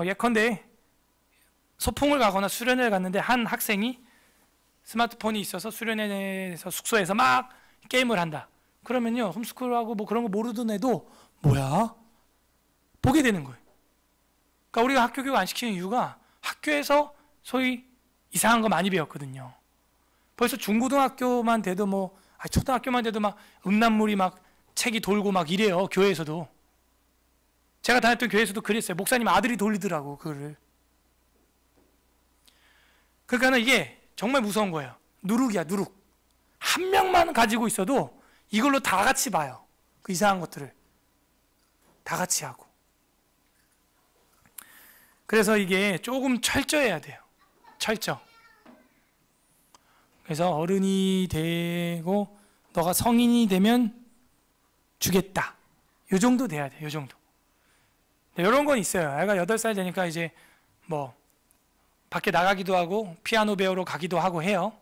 예컨대 소풍을 가거나 수련회를 갔는데 한 학생이 스마트폰이 있어서 수련회에서 숙소에서 막 게임을 한다. 그러면요 홈스쿨하고 그런 거 모르던 애도 뭐야? 보게 되는 거예요. 그러니까 우리가 학교 교육 안 시키는 이유가 학교에서 소위 이상한 거 많이 배웠거든요. 벌써 중고등학교만 돼도 뭐 초등학교만 돼도 막 음란물이 막 책이 돌고 막 이래요. 교회에서도. 제가 다녔던 교회에서도 그랬어요. 목사님 아들이 돌리더라고 그거를. 그러니까 이게 정말 무서운 거예요. 누룩이야, 누룩. 한 명만 가지고 있어도 이걸로 다 같이 봐요. 그 이상한 것들을 다 같이 하고. 그래서 이게 조금 철저해야 돼요. 철저. 그래서 어른이 되고 너가 성인이 되면 주겠다. 요 정도 돼야 돼. 요 정도. 이런 건 있어요. 애가 8살 되니까 이제 뭐 밖에 나가기도 하고 피아노 배우러 가기도 하고 해요.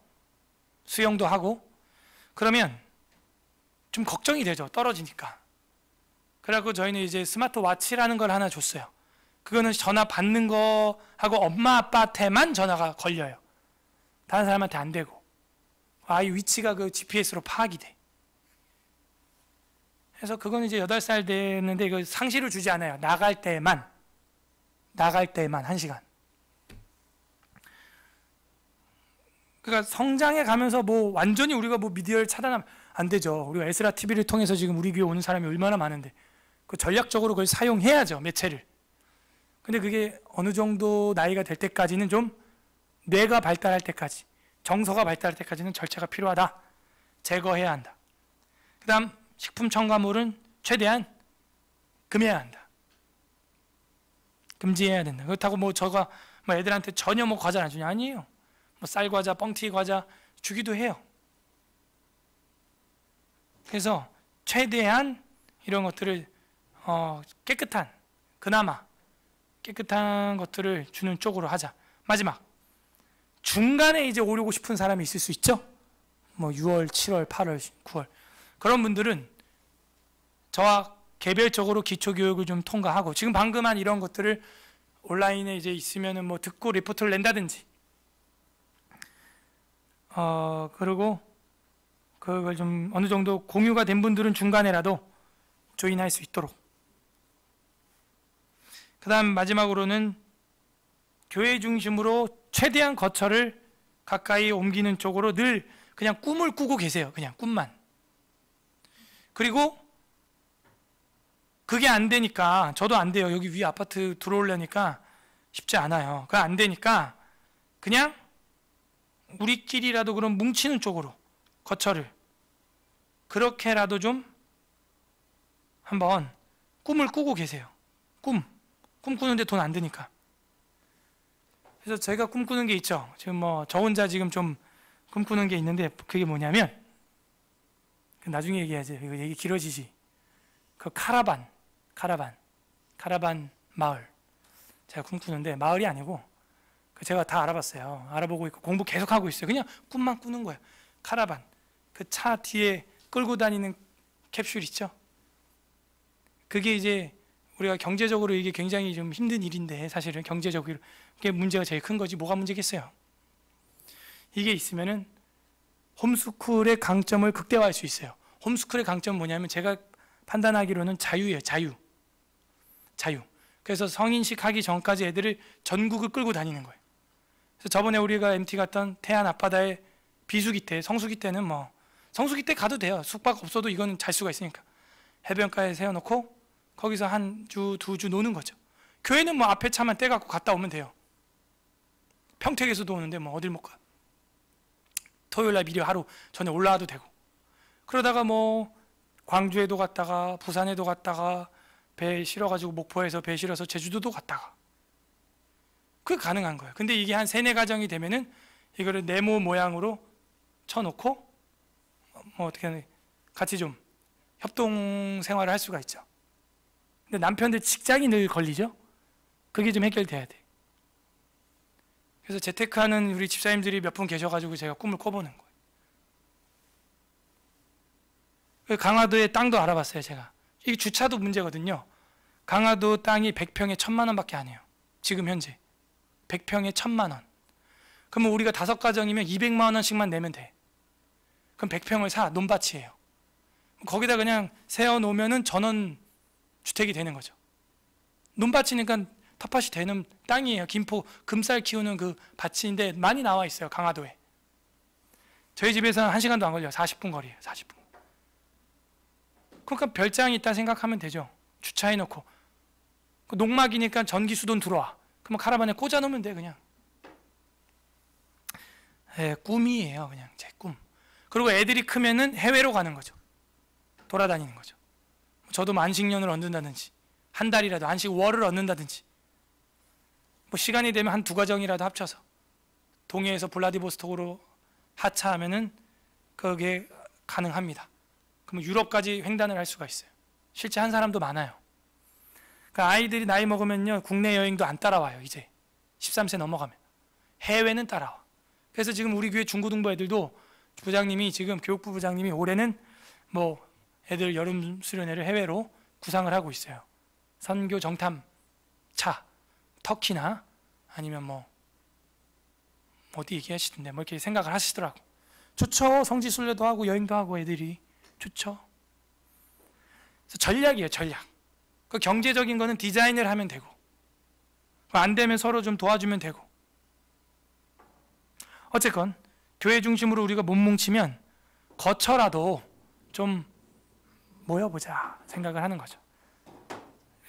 수영도 하고. 그러면 좀 걱정이 되죠. 떨어지니까. 그래갖고 저희는 이제 스마트워치라는 걸 하나 줬어요. 그거는 전화 받는 거하고 엄마 아빠한테만 전화가 걸려요. 다른 사람한테 안 되고. 아이 위치가 그 GPS로 파악이 돼. 그래서 그건 이제 8살 됐는데 이거 상시로 주지 않아요. 나갈 때만 1시간. 그러니까 성장해 가면서 뭐 완전히 우리가 뭐 미디어를 차단하면 안 되죠. 우리가 에스라 TV를 통해서 지금 우리 교회 오는 사람이 얼마나 많은데 그 전략적으로 그걸 사용해야죠. 매체를. 근데 그게 어느 정도 나이가 될 때까지는 좀 뇌가 발달할 때까지, 정서가 발달할 때까지는 절차가 필요하다. 제거해야 한다. 그 다음 식품 첨가물은 최대한 금해야 한다. 금지해야 된다. 그렇다고 뭐 저가 뭐 애들한테 전혀 뭐 과자 안 주냐? 아니에요. 뭐 쌀과자, 뻥튀기 과자 주기도 해요. 그래서 최대한 이런 것들을 깨끗한, 그나마 깨끗한 것들을 주는 쪽으로 하자. 마지막, 중간에 이제 오려고 싶은 사람이 있을 수 있죠. 뭐 6월, 7월, 8월, 9월 그런 분들은 저와 개별적으로 기초교육을 좀 통과하고, 지금 방금 한 이런 것들을 온라인에 이제 있으면은 뭐 듣고 리포트를 낸다든지, 그리고 그걸 좀 어느 정도 공유가 된 분들은 중간에라도 조인할 수 있도록. 그 다음 마지막으로는 교회 중심으로 최대한 거처를 가까이 옮기는 쪽으로 늘 그냥 꿈을 꾸고 계세요. 그냥 꿈만. 그리고 그게 안 되니까, 저도 안 돼요. 여기 위 아파트 들어오려니까 쉽지 않아요. 그거 안 되니까 그냥 우리끼리라도 그런 뭉치는 쪽으로 거처를 그렇게라도 좀 한번 꿈을 꾸고 계세요. 꿈 꾸는데 돈 안 드니까. 그래서 제가 꿈꾸는 게 있죠. 지금 뭐 저 혼자 지금 좀 꿈꾸는 게 있는데, 그게 뭐냐면, 나중에 얘기하지. 이거 얘기 길어지지. 그 카라반 마을 제가 꿈꾸는데, 마을이 아니고 제가 다 알아봤어요. 알아보고 있고 공부 계속하고 있어요. 그냥 꿈만 꾸는 거예요. 카라반, 그 차 뒤에 끌고 다니는 캡슐 있죠. 그게 이제 우리가 경제적으로 이게 굉장히 좀 힘든 일인데, 사실은 경제적으로 그게 문제가 제일 큰 거지 뭐가 문제겠어요. 이게 있으면은 홈스쿨의 강점을 극대화할 수 있어요. 홈스쿨의 강점은 뭐냐면, 제가 판단하기로는 자유예요. 자유. 그래서 성인식 하기 전까지 애들을 전국을 끌고 다니는 거예요. 그래서 저번에 우리가 MT 갔던 태안 앞바다의 비수기 때, 성수기 때는 뭐 성수기 때 가도 돼요. 숙박 없어도 이거는 잘 수가 있으니까. 해변가에 세워놓고 거기서 한 주, 2주 노는 거죠. 교회는 뭐 앞에 차만 떼갖고 갔다 오면 돼요. 평택에서도 오는데 뭐 어딜 못 가. 토요일날 미리 하루 전에 올라와도 되고. 그러다가 뭐 광주에도 갔다가 부산에도 갔다가 배 실어가지고 목포에서 배 실어서 제주도도 갔다가, 그게 가능한 거예요. 근데 이게 한 3-4가정이 되면은 이거를 네모 모양으로 쳐놓고 뭐 어떻게 하냐, 같이 좀 협동 생활을 할 수가 있죠. 근데 남편들 직장이 늘 걸리죠. 그게 좀 해결돼야 돼. 그래서 재테크하는 우리 집사님들이 몇 분 계셔가지고 제가 꿈을 꿔보는 거예요. 강화도의 땅도 알아봤어요. 제가. 이게 주차도 문제거든요. 강화도 땅이 100평에 1,000만 원밖에 안 해요. 지금 현재 100평에 1,000만 원. 그러면 우리가 5가정이면 200만 원씩만 내면 돼. 그럼 100평을 사, 논밭이에요. 거기다 그냥 세워놓으면 전원 주택이 되는 거죠. 논밭이니까 텃밭이 되는 땅이에요. 김포 금쌀 키우는 그 밭인데 많이 나와 있어요. 강화도에. 저희 집에서는 1시간도 안 걸려요. 40분 거리예요. 40분. 그러니까 별장이 있다 생각하면 되죠. 주차해놓고 농막이니까 전기 수도 들어와. 그러면 카라반에 꽂아 놓으면 돼. 그냥 꿈이에요. 그냥 제 꿈. 그리고 애들이 크면은 해외로 가는 거죠. 돌아다니는 거죠. 저도 뭐 안식년을 얻는다든지 한 달이라도 안식월을 얻는다든지 뭐 시간이 되면 한 2가정이라도 합쳐서 동해에서 블라디보스톡으로 하차하면은 그게 가능합니다. 그럼 유럽까지 횡단을 할 수가 있어요. 실제 한 사람도 많아요. 그러니까 아이들이 나이 먹으면요 국내 여행도 안 따라와요. 이제 13세 넘어가면 해외는 따라와. 그래서 지금 우리 교회 중고등부 애들도 부장님이 지금 교육부 부장님이 올해는 뭐 애들 여름 수련회를 해외로 구상을 하고 있어요. 선교 정탐차 터키나 아니면 뭐 어디 얘기하시던데 뭐 이렇게 생각을 하시더라고. 좋죠. 성지 순례도 하고 여행도 하고 애들이 좋죠. 그래서 전략이에요. 전략. 그 경제적인 거는 디자인을 하면 되고 안 되면 서로 좀 도와주면 되고 어쨌건 교회 중심으로 우리가 못 뭉치면 거쳐라도 좀 모여보자 생각을 하는 거죠.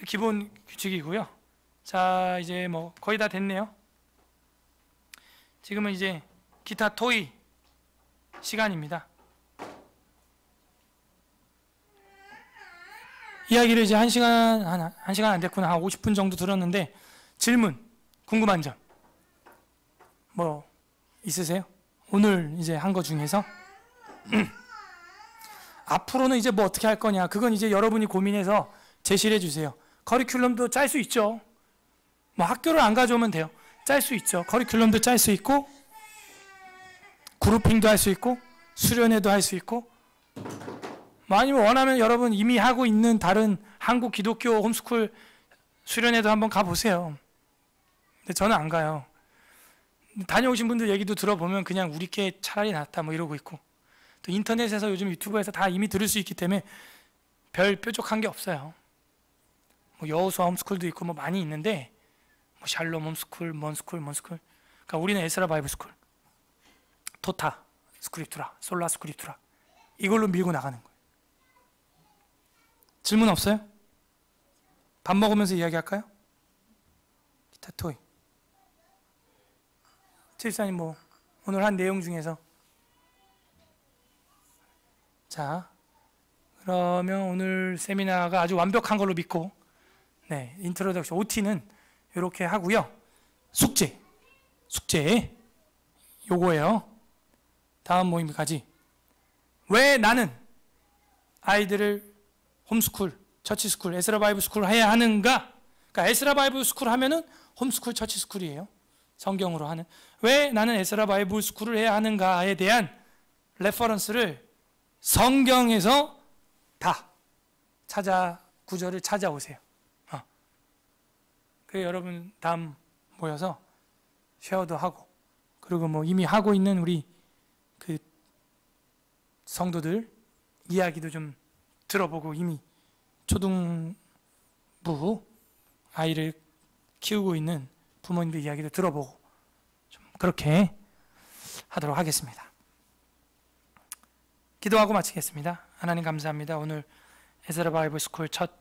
기본 규칙이고요. 자 이제 뭐 거의 다 됐네요. 지금은 이제 기타 토이 시간입니다. 이야기를 이제 1시간 안 됐구나. 한 50분 정도 들었는데 질문, 궁금한 점 뭐 있으세요? 오늘 이제 한 거 중에서 앞으로는 이제 뭐 어떻게 할 거냐 그건 이제 여러분이 고민해서 제시를 해주세요. 커리큘럼도 짤 수 있죠. 뭐 학교를 안 가져오면 돼요. 짤 수 있죠. 커리큘럼도 짤 수 있고 그룹핑도 할 수 있고 수련회도 할 수 있고 뭐 아니면 원하면 여러분 이미 하고 있는 다른 한국 기독교 홈스쿨 수련회도 한번 가보세요. 근데 저는 안 가요. 다녀오신 분들 얘기도 들어보면 그냥 우리께 차라리 낫다 뭐 이러고 있고 또 인터넷에서 요즘 유튜브에서 다 이미 들을 수 있기 때문에 별 뾰족한 게 없어요. 뭐 여호수아 홈스쿨도 있고 뭐 많이 있는데 뭐 샬롬 홈스쿨, 먼스쿨 그러니까 우리는 에스라 바이블 스쿨, 토타 스크립투라, 솔라 스크립투라 이걸로 밀고 나가는 거예요. 질문 없어요? 밥 먹으면서 이야기할까요? 기타 토이. 칠사님 뭐 오늘 한 내용 중에서 자 그러면 오늘 세미나가 아주 완벽한 걸로 믿고 네 인트로덕션 OT는 이렇게 하고요. 숙제 요거예요. 다음 모임까지 왜 나는 아이들을 홈스쿨, 처치스쿨, 에스라 바이블 스쿨 해야 하는가? 그러니까 에스라 바이블 스쿨 하면은 홈스쿨, 처치스쿨이에요. 성경으로 하는. 왜 나는 에스라 바이블 스쿨을 해야 하는가에 대한 레퍼런스를 성경에서 다 구절을 찾아오세요. 그래서 여러분 다음 모여서 쉐어도 하고 그리고 뭐 이미 하고 있는 우리 그 성도들 이야기도 좀 들어보고 이미 초등부 아이를 키우고 있는 부모님들 이야기도 들어보고 좀 그렇게 하도록 하겠습니다. 기도하고 마치겠습니다. 하나님 감사합니다. 오늘 에스라 바이블 스쿨 첫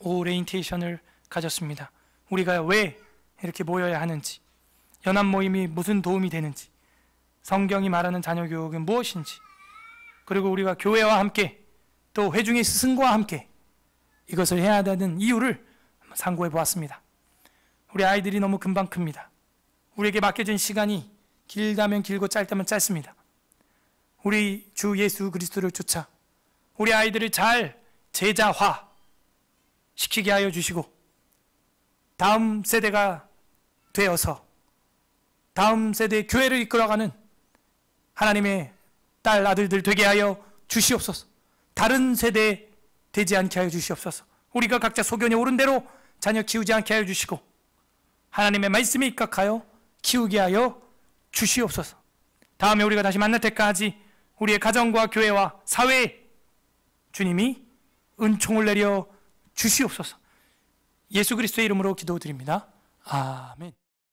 오리엔테이션을 가졌습니다. 우리가 왜 이렇게 모여야 하는지, 연합 모임이 무슨 도움이 되는지, 성경이 말하는 자녀 교육은 무엇인지, 그리고 우리가 교회와 함께 또 회중의 스승과 함께 이것을 해야 하는 이유를 상고해 보았습니다. 우리 아이들이 너무 금방 큽니다. 우리에게 맡겨진 시간이 길다면 길고 짧다면 짧습니다. 우리 주 예수 그리스도를 쫓아 우리 아이들을 잘 제자화 시키게 하여 주시고 다음 세대가 되어서 다음 세대의 교회를 이끌어가는 하나님의 딸 아들들 되게 하여 주시옵소서. 다른 세대 되지 않게 하여 주시옵소서. 우리가 각자 소견에 오른 대로 자녀 키우지 않게 하여 주시고 하나님의 말씀에 입각하여 키우게 하여 주시옵소서. 다음에 우리가 다시 만날 때까지 우리의 가정과 교회와 사회에 주님이 은총을 내려 주시옵소서. 예수 그리스도의 이름으로 기도드립니다. 아멘.